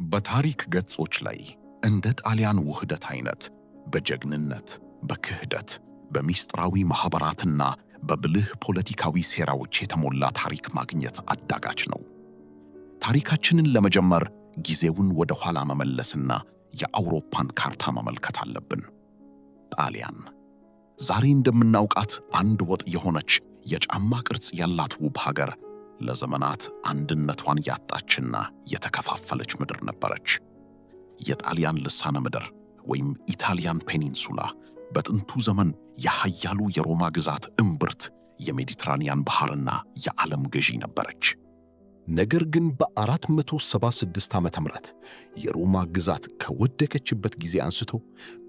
በታሪክ ገጾች ላይ እንደ ጣሊያን ውህደት አይነት በጀግንነት፣ በክህደት፣ በሚስጥራዊ ማኅበራትና በብልህ ፖለቲካዊ ሴራዎች የተሞላ ታሪክ ማግኘት አዳጋች ነው። ታሪካችንን ለመጀመር ጊዜውን ወደ ኋላ መመለስና የአውሮፓን ካርታ መመልከት አለብን። ጣሊያን ዛሬ እንደምናውቃት አንድ ወጥ የሆነች የጫማ ቅርጽ ያላት ውብ ሀገር ለዘመናት አንድነቷን ያጣችና የተከፋፈለች ምድር ነበረች። የጣሊያን ልሳነ ምድር ወይም ኢታሊያን ፔኒንሱላ በጥንቱ ዘመን የኃያሉ የሮማ ግዛት እምብርት፣ የሜዲትራኒያን ባሕርና የዓለም ገዢ ነበረች። ነገር ግን በ476 ዓመተ ምህረት የሮማ ግዛት ከወደቀችበት ጊዜ አንስቶ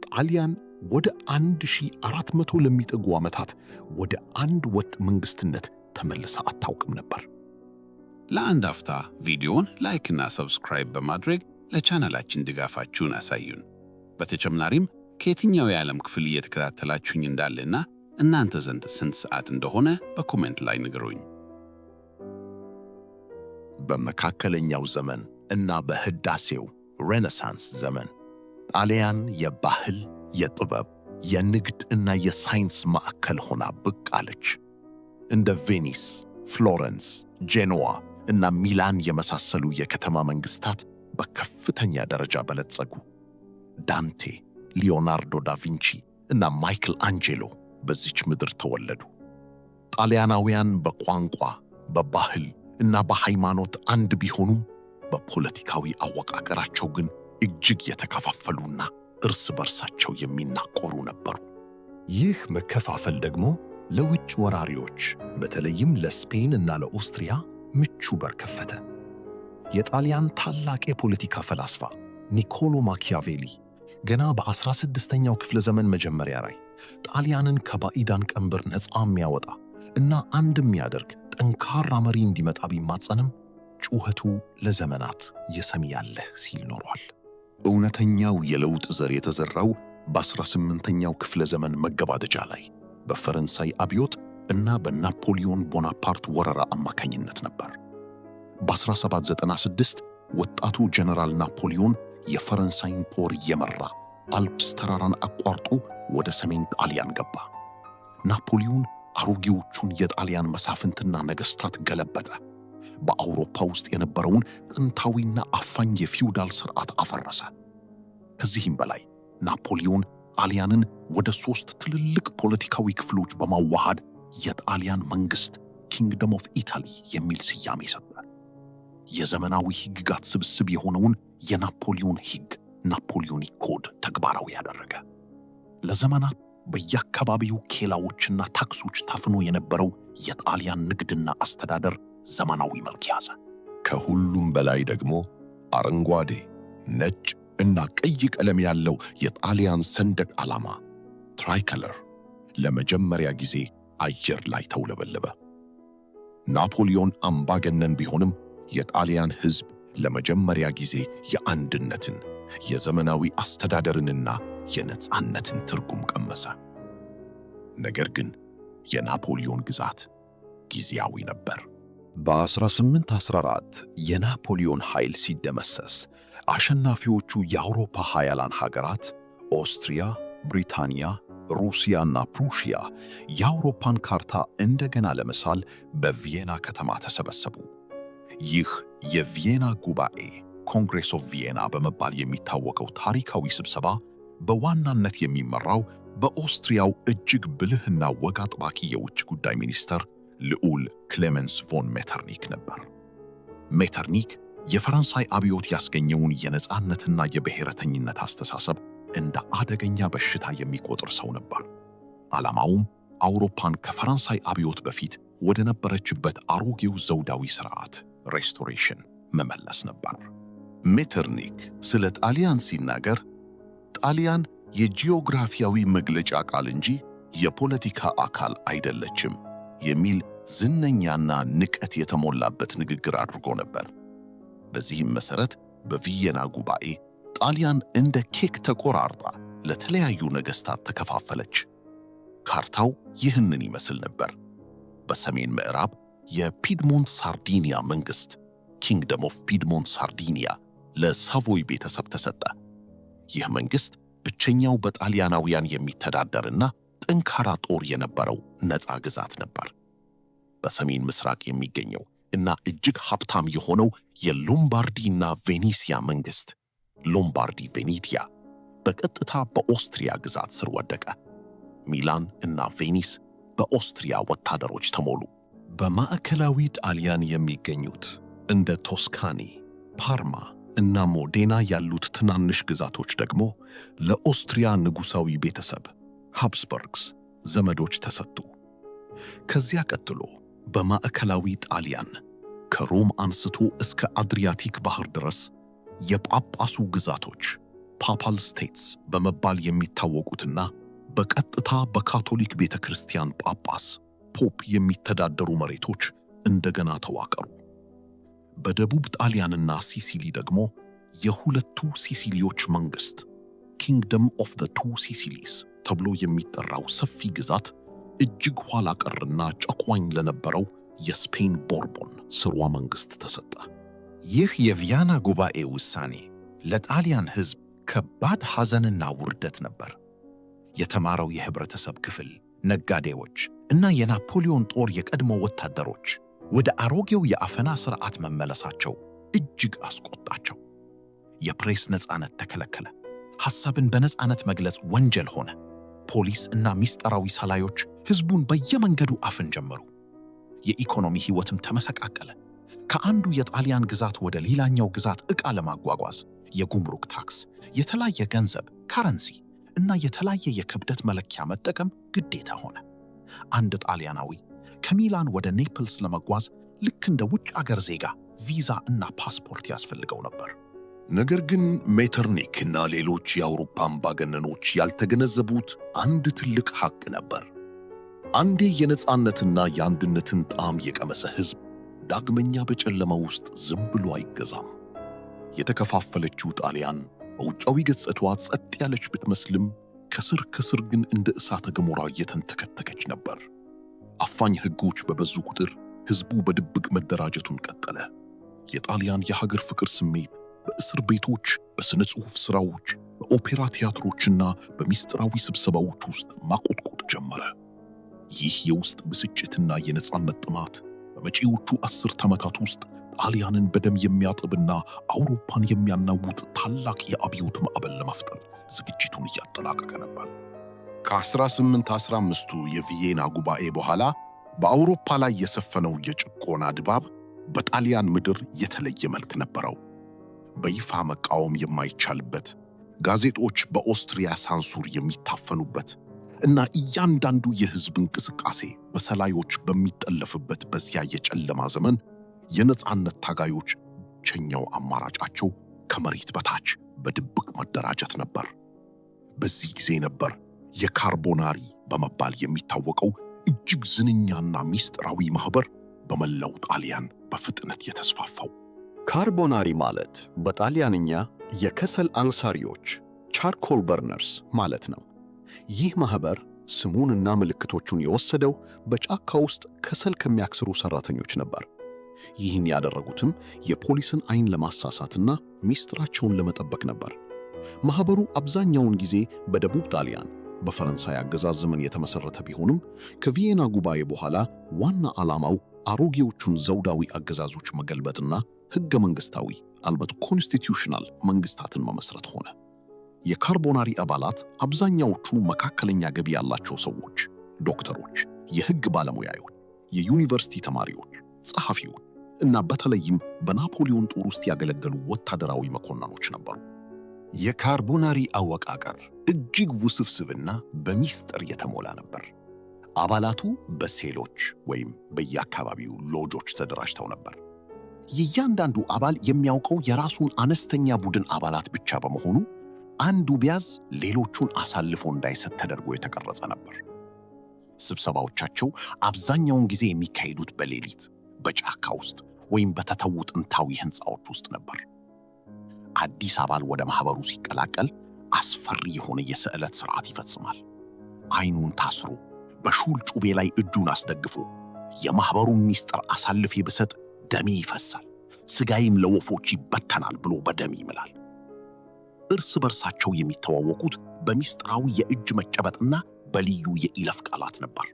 ጣሊያን ወደ 1400 ለሚጠጉ ዓመታት ወደ አንድ ወጥ መንግሥትነት ተመልሳ አታውቅም ነበር። ለአንድ አፍታ ቪዲዮን ላይክና ሰብስክራይብ በማድረግ ለቻናላችን ድጋፋችሁን አሳዩን። በተጨማሪም ከየትኛው የዓለም ክፍል እየተከታተላችሁኝ እንዳለና እናንተ ዘንድ ስንት ሰዓት እንደሆነ በኮሜንት ላይ ንገሩኝ። በመካከለኛው ዘመን እና በህዳሴው ሬኔሳንስ ዘመን ጣሊያን የባህል፣ የጥበብ፣ የንግድ እና የሳይንስ ማዕከል ሆና ብቅ አለች። እንደ ቬኒስ፣ ፍሎረንስ፣ ጄኖዋ እና ሚላን የመሳሰሉ የከተማ መንግስታት በከፍተኛ ደረጃ በለጸጉ። ዳንቴ፣ ሊዮናርዶ ዳቪንቺ እና ማይክል አንጄሎ በዚች ምድር ተወለዱ። ጣሊያናውያን በቋንቋ፣ በባህል እና በሃይማኖት አንድ ቢሆኑም በፖለቲካዊ አወቃቀራቸው ግን እጅግ የተከፋፈሉና እርስ በርሳቸው የሚናቆሩ ነበሩ። ይህ መከፋፈል ደግሞ ለውጭ ወራሪዎች በተለይም ለስፔን እና ለኦስትሪያ ምቹ በር ከፈተ። የጣሊያን ታላቅ የፖለቲካ ፈላስፋ ኒኮሎ ማኪያቬሊ ገና በ16ኛው ክፍለ ዘመን መጀመሪያ ላይ ጣሊያንን ከባዕዳን ቀንበር ነፃ የሚያወጣ እና አንድ የሚያደርግ ጠንካራ መሪ እንዲመጣ ቢማጸንም ጩኸቱ ለዘመናት የሰሚ ያለህ ሲል ኖሯል። እውነተኛው የለውጥ ዘር የተዘራው በ18ኛው ክፍለ ዘመን መገባደጃ ላይ በፈረንሳይ አብዮት እና በናፖሊዮን ቦናፓርት ወረራ አማካኝነት ነበር። በ1796 ወጣቱ ጀነራል ናፖሊዮን የፈረንሳይን ጦር እየመራ አልፕስ ተራራን አቋርጦ ወደ ሰሜን ጣሊያን ገባ። ናፖሊዮን አሮጌዎቹን የጣሊያን መሳፍንትና ነገሥታት ገለበጠ። በአውሮፓ ውስጥ የነበረውን ጥንታዊና አፋኝ የፊውዳል ሥርዓት አፈረሰ። ከዚህም በላይ ናፖሊዮን ጣሊያንን ወደ 3 ትልልቅ ፖለቲካዊ ክፍሎች በማዋሃድ የጣሊያን መንግሥት ኪንግደም ኦፍ ኢታሊ የሚል ስያሜ ሰጠ። የዘመናዊ ሕግጋት ስብስብ የሆነውን የናፖሊዮን ሕግ ናፖሊዮኒክ ኮድ ተግባራዊ ያደረገ። ለዘመናት በየአካባቢው ኬላዎችና ታክሶች ታፍኖ የነበረው የጣሊያን ንግድና አስተዳደር ዘመናዊ መልክ ያዘ። ከሁሉም በላይ ደግሞ አረንጓዴ፣ ነጭ እና ቀይ ቀለም ያለው የጣሊያን ሰንደቅ ዓላማ ትራይከለር ለመጀመሪያ ጊዜ አየር ላይ ተውለበለበ። ናፖሊዮን አምባገነን ቢሆንም የጣሊያን ሕዝብ ለመጀመሪያ ጊዜ የአንድነትን፣ የዘመናዊ አስተዳደርንና የነጻነትን ትርጉም ቀመሰ። ነገር ግን የናፖሊዮን ግዛት ጊዜያዊ ነበር። በ1814 የናፖሊዮን ኃይል ሲደመሰስ አሸናፊዎቹ የአውሮፓ ኃያላን ሀገራት ኦስትሪያ፣ ብሪታንያ፣ ሩሲያና ፕሩሺያ የአውሮፓን ካርታ እንደገና ለመሳል በቪየና ከተማ ተሰበሰቡ። ይህ የቪየና ጉባኤ ኮንግሬስ ኦፍ ቪየና በመባል የሚታወቀው ታሪካዊ ስብሰባ በዋናነት የሚመራው በኦስትሪያው እጅግ ብልህና ወግ አጥባቂ የውጭ ጉዳይ ሚኒስተር ልዑል ክሌመንስ ቮን ሜተርኒክ ነበር። ሜተርኒክ የፈረንሳይ አብዮት ያስገኘውን የነጻነትና የብሔረተኝነት አስተሳሰብ እንደ አደገኛ በሽታ የሚቆጥር ሰው ነበር። ዓላማውም አውሮፓን ከፈረንሳይ አብዮት በፊት ወደ ነበረችበት አሮጌው ዘውዳዊ ሥርዓት ሬስቶሬሽን መመለስ ነበር። ሜተርኒክ ስለ ጣሊያን ሲናገር ጣሊያን የጂኦግራፊያዊ መግለጫ ቃል እንጂ የፖለቲካ አካል አይደለችም የሚል ዝነኛና ንቀት የተሞላበት ንግግር አድርጎ ነበር። በዚህም መሠረት በቪየና ጉባኤ ጣሊያን እንደ ኬክ ተቆራርጣ ለተለያዩ ነገሥታት ተከፋፈለች። ካርታው ይህንን ይመስል ነበር። በሰሜን ምዕራብ የፒድሞንት ሳርዲኒያ መንግሥት ኪንግደም ኦፍ ፒድሞንት ሳርዲኒያ ለሳቮይ ቤተሰብ ተሰጠ። ይህ መንግሥት ብቸኛው በጣሊያናውያን የሚተዳደርና ጠንካራ ጦር የነበረው ነፃ ግዛት ነበር። በሰሜን ምስራቅ የሚገኘው እና እጅግ ሀብታም የሆነው የሎምባርዲና ቬኔሲያ መንግሥት ሎምባርዲ ቬኔቲያ በቀጥታ በኦስትሪያ ግዛት ስር ወደቀ። ሚላን እና ቬኒስ በኦስትሪያ ወታደሮች ተሞሉ። በማዕከላዊ ጣሊያን የሚገኙት እንደ ቶስካኒ፣ ፓርማ እና ሞዴና ያሉት ትናንሽ ግዛቶች ደግሞ ለኦስትሪያ ንጉሣዊ ቤተሰብ ሃብስበርግስ ዘመዶች ተሰጡ። ከዚያ ቀጥሎ በማዕከላዊ ጣሊያን ከሮም አንስቶ እስከ አድሪያቲክ ባህር ድረስ የጳጳሱ ግዛቶች ፓፓል ስቴትስ በመባል የሚታወቁትና በቀጥታ በካቶሊክ ቤተ ክርስቲያን ጳጳስ ፖፕ የሚተዳደሩ መሬቶች እንደገና ተዋቀሩ። በደቡብ ጣሊያንና ሲሲሊ ደግሞ የሁለቱ ሲሲሊዎች መንግሥት ኪንግደም ኦፍ ዘ ቱ ሲሲሊስ ተብሎ የሚጠራው ሰፊ ግዛት እጅግ ኋላ ቀርና ጨቋኝ ለነበረው የስፔን ቦርቦን ስርወ መንግሥት ተሰጠ። ይህ የቪያና ጉባኤ ውሳኔ ለጣሊያን ሕዝብ ከባድ ሐዘንና ውርደት ነበር። የተማረው የህብረተሰብ ክፍል፣ ነጋዴዎች እና የናፖሊዮን ጦር የቀድሞ ወታደሮች ወደ አሮጌው የአፈና ሥርዓት መመለሳቸው እጅግ አስቆጣቸው። የፕሬስ ነፃነት ተከለከለ። ሐሳብን በነፃነት መግለጽ ወንጀል ሆነ። ፖሊስ እና ምስጢራዊ ሰላዮች ሕዝቡን በየመንገዱ አፍን ጀመሩ። የኢኮኖሚ ሕይወትም ተመሰቃቀለ። ከአንዱ የጣሊያን ግዛት ወደ ሌላኛው ግዛት ዕቃ ለማጓጓዝ የጉምሩክ ታክስ፣ የተለያየ ገንዘብ ካረንሲ እና የተለያየ የክብደት መለኪያ መጠቀም ግዴታ ሆነ። አንድ ጣሊያናዊ ከሚላን ወደ ኔፕልስ ለመጓዝ ልክ እንደ ውጭ አገር ዜጋ ቪዛ እና ፓስፖርት ያስፈልገው ነበር። ነገር ግን ሜተርኒክ እና ሌሎች የአውሮፓ አምባገነኖች ያልተገነዘቡት አንድ ትልቅ ሐቅ ነበር። አንዴ የነፃነትና የአንድነትን ጣዕም የቀመሰ ሕዝብ ዳግመኛ በጨለማ ውስጥ ዝም ብሎ አይገዛም። የተከፋፈለችው ጣሊያን በውጫዊ ገጽታዋ ጸጥ ያለች ብትመስልም ከስር ከስር ግን እንደ እሳተ ገሞራ እየተንተከተከች ነበር። አፋኝ ሕጎች በበዙ ቁጥር ሕዝቡ በድብቅ መደራጀቱን ቀጠለ። የጣሊያን የሀገር ፍቅር ስሜት በእስር ቤቶች፣ በሥነ ጽሑፍ ሥራዎች፣ በኦፔራ ቲያትሮችና በሚስጥራዊ ስብሰባዎች ውስጥ ማቆጥቆጥ ጀመረ። ይህ የውስጥ ብስጭትና የነፃነት ጥማት በመጪዎቹ 10 ዓመታት ውስጥ ጣሊያንን በደም የሚያጥብና አውሮፓን የሚያናውጥ ታላቅ የአብዮት ማዕበል ለመፍጠር ዝግጅቱን እያጠናቀቀ ነበር። ከ1815ቱ የቪየና ጉባኤ በኋላ በአውሮፓ ላይ የሰፈነው የጭቆና ድባብ በጣሊያን ምድር የተለየ መልክ ነበረው። በይፋ መቃወም የማይቻልበት፣ ጋዜጦች በኦስትሪያ ሳንሱር የሚታፈኑበት እና እያንዳንዱ የሕዝብ እንቅስቃሴ በሰላዮች በሚጠለፍበት በዚያ የጨለማ ዘመን የነፃነት ታጋዮች ብቸኛው አማራጫቸው ከመሬት በታች በድብቅ መደራጀት ነበር። በዚህ ጊዜ ነበር የካርቦናሪ በመባል የሚታወቀው እጅግ ዝነኛና ሚስጥራዊ ማኅበር በመላው ጣሊያን በፍጥነት የተስፋፋው። ካርቦናሪ ማለት በጣሊያንኛ የከሰል አንሳሪዎች ቻርኮል በርነርስ ማለት ነው። ይህ ማኅበር ስሙንና ምልክቶቹን የወሰደው በጫካ ውስጥ ከሰል ከሚያክስሩ ሠራተኞች ነበር። ይህን ያደረጉትም የፖሊስን ዓይን ለማሳሳትና ሚስጥራቸውን ለመጠበቅ ነበር። ማኅበሩ አብዛኛውን ጊዜ በደቡብ ጣሊያን በፈረንሳይ አገዛዝ ዘመን የተመሠረተ ቢሆንም ከቪየና ጉባኤ በኋላ ዋና ዓላማው አሮጌዎቹን ዘውዳዊ አገዛዞች መገልበጥና ሕገ መንግሥታዊ አልበት ኮንስቲቱሽናል መንግሥታትን መመስረት ሆነ። የካርቦናሪ አባላት አብዛኛዎቹ መካከለኛ ገቢ ያላቸው ሰዎች፣ ዶክተሮች፣ የሕግ ባለሙያዎች፣ የዩኒቨርሲቲ ተማሪዎች፣ ጸሐፊዎች እና በተለይም በናፖሊዮን ጦር ውስጥ ያገለገሉ ወታደራዊ መኮንኖች ነበሩ። የካርቦናሪ አወቃቀር እጅግ ውስብስብና በሚስጥር የተሞላ ነበር። አባላቱ በሴሎች ወይም በየአካባቢው ሎጆች ተደራጅተው ነበር። የእያንዳንዱ አባል የሚያውቀው የራሱን አነስተኛ ቡድን አባላት ብቻ በመሆኑ አንዱ ቢያዝ ሌሎቹን አሳልፎ እንዳይሰጥ ተደርጎ የተቀረጸ ነበር። ስብሰባዎቻቸው አብዛኛውን ጊዜ የሚካሄዱት በሌሊት በጫካ ውስጥ ወይም በተተዉ ጥንታዊ ሕንፃዎች ውስጥ ነበር። አዲስ አባል ወደ ማኅበሩ ሲቀላቀል አስፈሪ የሆነ የስዕለት ሥርዓት ይፈጽማል። ዓይኑን ታስሮ በሹል ጩቤ ላይ እጁን አስደግፎ የማኅበሩን ሚስጥር አሳልፌ ብሰጥ ደሜ ይፈሳል፣ ሥጋዬም ለወፎች ይበተናል ብሎ በደም ይምላል። እርስ በርሳቸው የሚተዋወቁት በሚስጥራዊ የእጅ መጨበጥና በልዩ የኢለፍ ቃላት ነበር።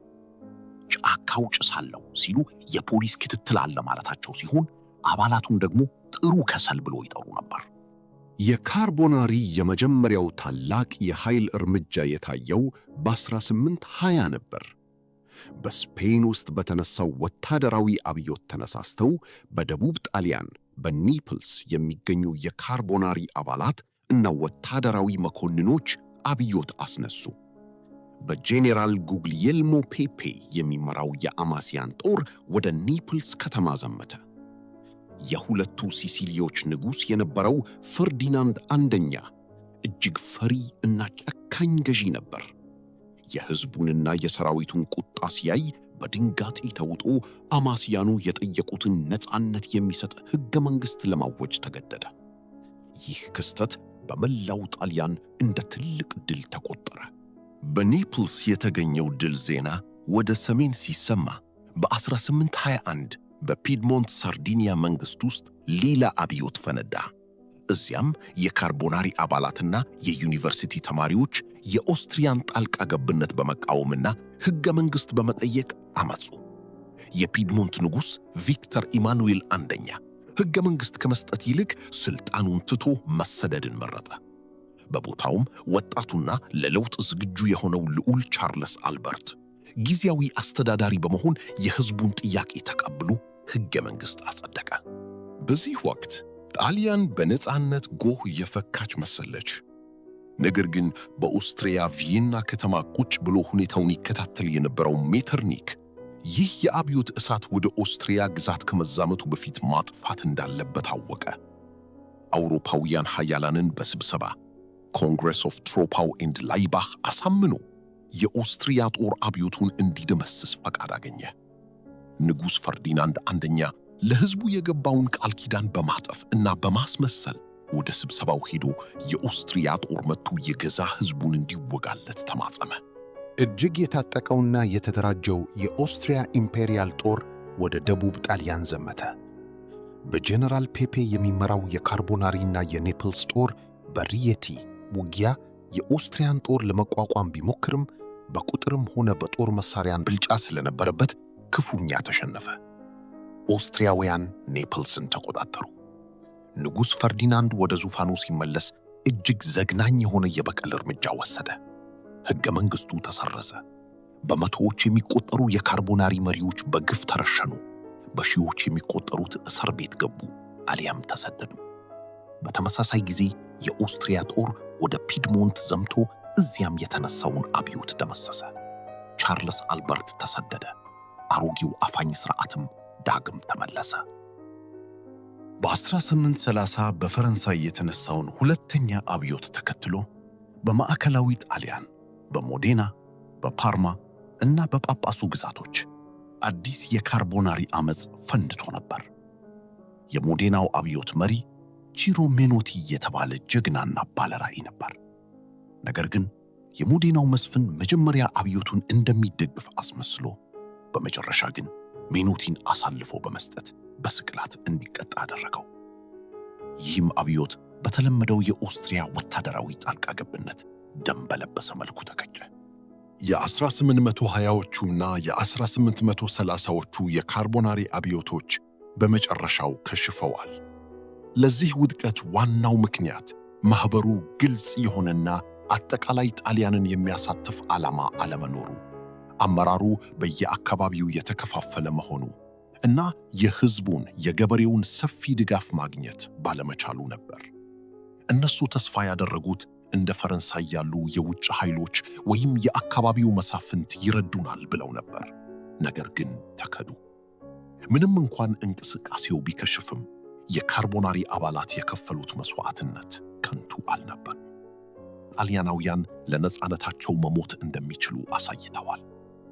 ጫካው ጭስ አለው ሲሉ የፖሊስ ክትትል አለ ማለታቸው ሲሆን፣ አባላቱም ደግሞ ጥሩ ከሰል ብሎ ይጠሩ ነበር። የካርቦናሪ የመጀመሪያው ታላቅ የኃይል እርምጃ የታየው በ1820 ነበር። በስፔን ውስጥ በተነሳው ወታደራዊ አብዮት ተነሳስተው በደቡብ ጣሊያን በኔፕልስ የሚገኙ የካርቦናሪ አባላት እና ወታደራዊ መኮንኖች አብዮት አስነሱ። በጄኔራል ጉግሊየልሞ ፔፔ የሚመራው የአማሲያን ጦር ወደ ኔፕልስ ከተማ ዘመተ። የሁለቱ ሲሲሊዮች ንጉሥ የነበረው ፈርዲናንድ አንደኛ እጅግ ፈሪ እና ጨካኝ ገዢ ነበር። የሕዝቡንና የሰራዊቱን ቁጣ ሲያይ በድንጋጤ ተውጦ አማሲያኑ የጠየቁትን ነፃነት የሚሰጥ ሕገ መንግሥት ለማወጅ ተገደደ። ይህ ክስተት በመላው ጣሊያን እንደ ትልቅ ድል ተቆጠረ። በኔፕልስ የተገኘው ድል ዜና ወደ ሰሜን ሲሰማ በ1821 በፒድሞንት ሳርዲኒያ መንግሥት ውስጥ ሌላ አብዮት ፈነዳ። እዚያም የካርቦናሪ አባላትና የዩኒቨርሲቲ ተማሪዎች የኦስትሪያን ጣልቃ ገብነት በመቃወምና ሕገ መንግሥት በመጠየቅ አመጹ። የፒድሞንት ንጉሥ ቪክተር ኢማኑኤል አንደኛ ሕገ መንግሥት ከመስጠት ይልቅ ሥልጣኑን ትቶ መሰደድን መረጠ። በቦታውም ወጣቱና ለለውጥ ዝግጁ የሆነው ልዑል ቻርለስ አልበርት ጊዜያዊ አስተዳዳሪ በመሆን የሕዝቡን ጥያቄ ተቀብሎ ሕገ መንግሥት አጸደቀ። በዚህ ወቅት ጣሊያን በነፃነት ጎህ የፈካች መሰለች። ነገር ግን በኦስትሪያ ቪየና ከተማ ቁጭ ብሎ ሁኔታውን ይከታተል የነበረው ሜተርኒክ ይህ የአብዮት እሳት ወደ ኦስትሪያ ግዛት ከመዛመቱ በፊት ማጥፋት እንዳለበት አወቀ። አውሮፓውያን ኃያላንን በስብሰባ ኮንግሬስ ኦፍ ትሮፓው ኤንድ ላይባህ አሳምኖ የኦስትሪያ ጦር አብዮቱን እንዲደመስስ ፈቃድ አገኘ። ንጉሥ ፈርዲናንድ አንደኛ ለሕዝቡ የገባውን ቃል ኪዳን በማጠፍ እና በማስመሰል ወደ ስብሰባው ሄዶ የኦስትሪያ ጦር መጥቶ የገዛ ሕዝቡን እንዲወጋለት ተማጸመ። እጅግ የታጠቀውና የተደራጀው የኦስትሪያ ኢምፔሪያል ጦር ወደ ደቡብ ጣሊያን ዘመተ። በጄኔራል ፔፔ የሚመራው የካርቦናሪና የኔፕልስ ጦር በሪየቲ ውጊያ የኦስትሪያን ጦር ለመቋቋም ቢሞክርም በቁጥርም ሆነ በጦር መሳሪያን ብልጫ ስለነበረበት ክፉኛ ተሸነፈ። ኦስትሪያውያን ኔፕልስን ተቆጣጠሩ። ንጉሥ ፈርዲናንድ ወደ ዙፋኑ ሲመለስ እጅግ ዘግናኝ የሆነ የበቀል እርምጃ ወሰደ። ሕገ መንግሥቱ ተሰረዘ። በመቶዎች የሚቆጠሩ የካርቦናሪ መሪዎች በግፍ ተረሸኑ። በሺዎች የሚቆጠሩት እስር ቤት ገቡ አሊያም ተሰደዱ። በተመሳሳይ ጊዜ የኦስትሪያ ጦር ወደ ፒድሞንት ዘምቶ እዚያም የተነሳውን አብዮት ደመሰሰ። ቻርልስ አልበርት ተሰደደ። አሮጌው አፋኝ ሥርዓትም ዳግም ተመለሰ። በ1830 በፈረንሳይ የተነሳውን ሁለተኛ አብዮት ተከትሎ በማዕከላዊ ጣሊያን በሞዴና፣ በፓርማ እና በጳጳሱ ግዛቶች አዲስ የካርቦናሪ ዓመፅ ፈንድቶ ነበር። የሞዴናው አብዮት መሪ ቺሮ ሜኖቲ የተባለ ጀግናና ባለራዕይ ነበር። ነገር ግን የሞዴናው መስፍን መጀመሪያ አብዮቱን እንደሚደግፍ አስመስሎ በመጨረሻ ግን ሜኖቲን አሳልፎ በመስጠት በስቅላት እንዲቀጣ አደረገው። ይህም አብዮት በተለመደው የኦስትሪያ ወታደራዊ ጣልቃ ገብነት ደም በለበሰ መልኩ ተቀጨ። የ1820ዎቹና የ1830ዎቹ የካርቦናሪ አብዮቶች በመጨረሻው ከሽፈዋል። ለዚህ ውድቀት ዋናው ምክንያት ማኅበሩ ግልጽ የሆነና አጠቃላይ ጣሊያንን የሚያሳትፍ ዓላማ አለመኖሩ፣ አመራሩ በየአካባቢው የተከፋፈለ መሆኑ እና የሕዝቡን የገበሬውን ሰፊ ድጋፍ ማግኘት ባለመቻሉ ነበር። እነሱ ተስፋ ያደረጉት እንደ ፈረንሳይ ያሉ የውጭ ኃይሎች ወይም የአካባቢው መሳፍንት ይረዱናል ብለው ነበር። ነገር ግን ተከዱ። ምንም እንኳን እንቅስቃሴው ቢከሽፍም የካርቦናሪ አባላት የከፈሉት መሥዋዕትነት ከንቱ አልነበር። ጣሊያናውያን ለነፃነታቸው መሞት እንደሚችሉ አሳይተዋል።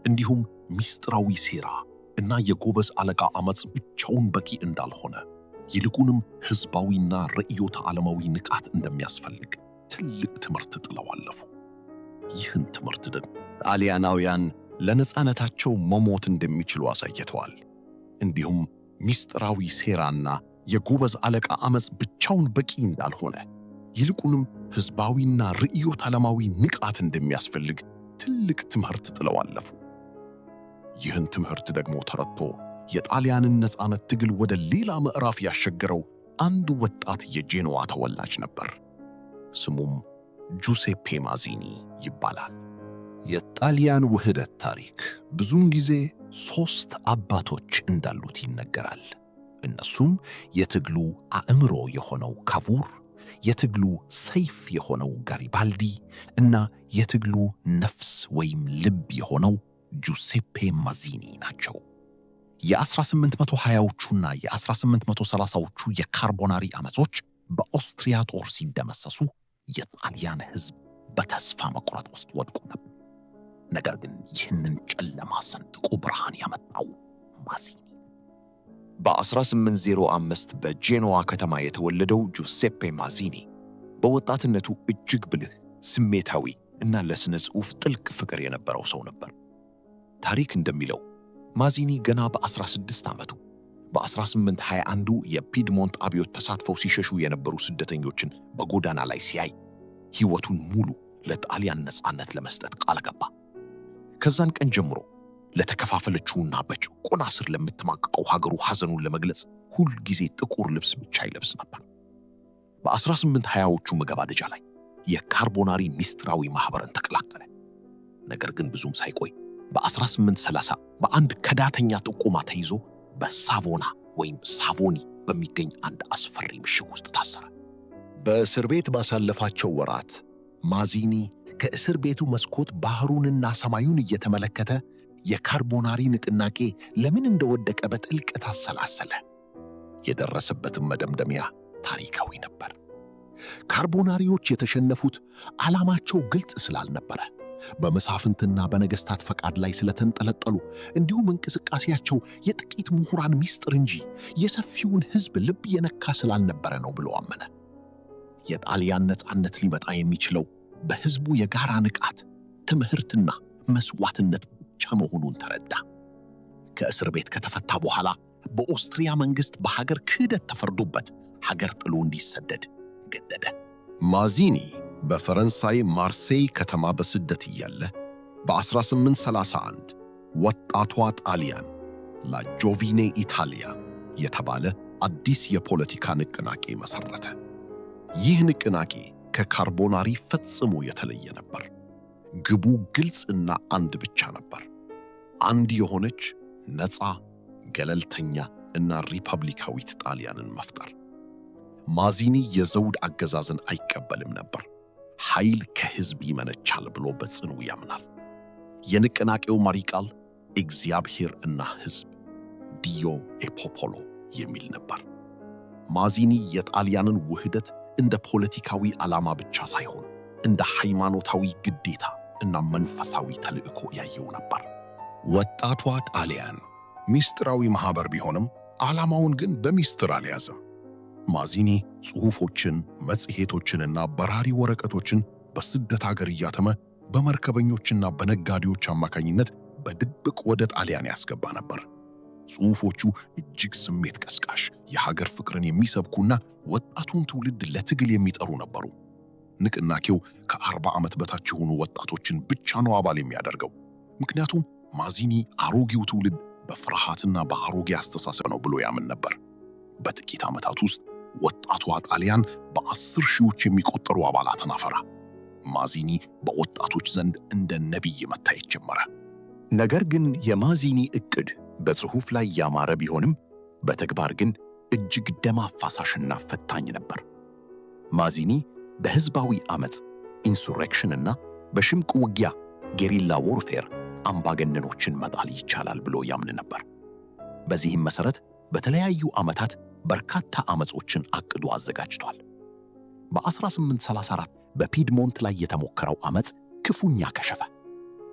እንዲሁም ምስጢራዊ ሴራ እና የጎበዝ አለቃ ዓመፅ ብቻውን በቂ እንዳልሆነ፣ ይልቁንም ሕዝባዊና ርዕዮተ ዓለማዊ ንቃት እንደሚያስፈልግ ትልቅ ትምህርት ጥለው አለፉ። ይህን ትምህርት ደግሞ ጣሊያናውያን ለነፃነታቸው መሞት እንደሚችሉ አሳይተዋል። እንዲሁም ምስጢራዊ ሴራና የጎበዝ አለቃ ዓመፅ ብቻውን በቂ እንዳልሆነ፣ ይልቁንም ሕዝባዊና ርዕዮተ ዓለማዊ ንቃት እንደሚያስፈልግ ትልቅ ትምህርት ጥለው አለፉ። ይህን ትምህርት ደግሞ ተረድቶ የጣሊያንን ነፃነት ትግል ወደ ሌላ ምዕራፍ ያሸገረው አንድ ወጣት የጄኖዋ ተወላጅ ነበር። ስሙም ጁሴፔ ማዚኒ ይባላል። የጣሊያን ውህደት ታሪክ ብዙውን ጊዜ 3 አባቶች እንዳሉት ይነገራል። እነሱም የትግሉ አእምሮ የሆነው ካቡር፣ የትግሉ ሰይፍ የሆነው ጋሪባልዲ እና የትግሉ ነፍስ ወይም ልብ የሆነው ጁሴፔ ማዚኒ ናቸው። የ1820ዎቹና የ1830ዎቹ የካርቦናሪ ዓመጾች በኦስትሪያ ጦር ሲደመሰሱ የጣሊያን ሕዝብ በተስፋ መቁረጥ ውስጥ ወድቆ ነበር። ነገር ግን ይህንን ጨለማ ሰንጥቆ ብርሃን ያመጣው ማዚኒ። በ1805 በጄኖዋ ከተማ የተወለደው ጁሴፔ ማዚኒ በወጣትነቱ እጅግ ብልህ፣ ስሜታዊ እና ለሥነ ጽሑፍ ጥልቅ ፍቅር የነበረው ሰው ነበር። ታሪክ እንደሚለው ማዚኒ ገና በ16 ዓመቱ በ1821 የፒድሞንት አብዮት ተሳትፈው ሲሸሹ የነበሩ ስደተኞችን በጎዳና ላይ ሲያይ ሕይወቱን ሙሉ ለጣሊያን ነፃነት ለመስጠት ቃል ገባ። ከዛን ቀን ጀምሮ ለተከፋፈለችውና በጭቆና ስር ለምትማቀቀው ሀገሩ ሐዘኑን ለመግለጽ ሁል ጊዜ ጥቁር ልብስ ብቻ ይለብስ ነበር። በ1820ዎቹ መገባደጃ ላይ የካርቦናሪ ሚስጥራዊ ማኅበርን ተቀላቀለ። ነገር ግን ብዙም ሳይቆይ በ1830 በአንድ ከዳተኛ ጥቆማ ተይዞ በሳቮና ወይም ሳቮኒ በሚገኝ አንድ አስፈሪ ምሽግ ውስጥ ታሰረ። በእስር ቤት ባሳለፋቸው ወራት ማዚኒ ከእስር ቤቱ መስኮት ባህሩንና ሰማዩን እየተመለከተ የካርቦናሪ ንቅናቄ ለምን እንደወደቀ በጥልቀት አሰላሰለ። የደረሰበትም መደምደሚያ ታሪካዊ ነበር። ካርቦናሪዎች የተሸነፉት ዓላማቸው ግልጽ ስላልነበረ፣ በመሳፍንትና በነገሥታት ፈቃድ ላይ ስለተንጠለጠሉ፣ እንዲሁም እንቅስቃሴያቸው የጥቂት ምሁራን ምስጢር እንጂ የሰፊውን ሕዝብ ልብ የነካ ስላልነበረ ነው ብሎ አመነ። የጣሊያን ነፃነት ሊመጣ የሚችለው በሕዝቡ የጋራ ንቃት፣ ትምህርትና መስዋዕትነት ብቻ መሆኑን ተረዳ። ከእስር ቤት ከተፈታ በኋላ በኦስትሪያ መንግሥት በሀገር ክህደት ተፈርዶበት ሀገር ጥሎ እንዲሰደድ ገደደ። ማዚኒ በፈረንሳይ ማርሴይ ከተማ በስደት እያለ በ1831 ወጣቷ ጣሊያን ላጆቪኔ ኢታሊያ የተባለ አዲስ የፖለቲካ ንቅናቄ መሠረተ። ይህ ንቅናቄ ከካርቦናሪ ፈጽሞ የተለየ ነበር። ግቡ ግልጽና አንድ ብቻ ነበር፤ አንድ የሆነች ነፃ፣ ገለልተኛ እና ሪፐብሊካዊት ጣሊያንን መፍጠር። ማዚኒ የዘውድ አገዛዝን አይቀበልም ነበር። ኃይል ከሕዝብ ይመነቻል ብሎ በጽኑ ያምናል። የንቅናቄው መሪ ቃል እግዚአብሔር እና ሕዝብ ዲዮ ኤፖፖሎ የሚል ነበር። ማዚኒ የጣሊያንን ውህደት እንደ ፖለቲካዊ ዓላማ ብቻ ሳይሆን እንደ ሃይማኖታዊ ግዴታ እና መንፈሳዊ ተልእኮ ያየው ነበር። ወጣቷ ጣሊያን ሚስጥራዊ ማኅበር ቢሆንም ዓላማውን ግን በሚስጥር አልያዘም። ማዚኒ ጽሑፎችን፣ መጽሔቶችንና በራሪ ወረቀቶችን በስደት አገር እያተመ በመርከበኞችና በነጋዴዎች አማካኝነት በድብቅ ወደ ጣሊያን ያስገባ ነበር። ጽሑፎቹ እጅግ ስሜት ቀስቃሽ፣ የሀገር ፍቅርን የሚሰብኩና ወጣቱን ትውልድ ለትግል የሚጠሩ ነበሩ። ንቅናቄው ከ40 ዓመት በታች የሆኑ ወጣቶችን ብቻ ነው አባል የሚያደርገው። ምክንያቱም ማዚኒ አሮጌው ትውልድ በፍርሃትና በአሮጌ አስተሳሰብ ነው ብሎ ያምን ነበር። በጥቂት ዓመታት ውስጥ ወጣቷ ጣሊያን በ10 ሺዎች የሚቆጠሩ አባላትን አፈራ። ማዚኒ በወጣቶች ዘንድ እንደ ነቢይ መታየት ጀመረ። ነገር ግን የማዚኒ ዕቅድ በጽሑፍ ላይ ያማረ ቢሆንም በተግባር ግን እጅግ ደም አፋሳሽና ፈታኝ ነበር። ማዚኒ በሕዝባዊ ዓመፅ ኢንሱሬክሽን እና በሽምቅ ውጊያ ጌሪላ ዎርፌር አምባገነኖችን መጣል ይቻላል ብሎ ያምን ነበር። በዚህም መሠረት በተለያዩ ዓመታት በርካታ ዓመፆችን አቅዶ አዘጋጅቷል። በ1834 በፒድሞንት ላይ የተሞከረው ዓመፅ ክፉኛ ከሸፈ።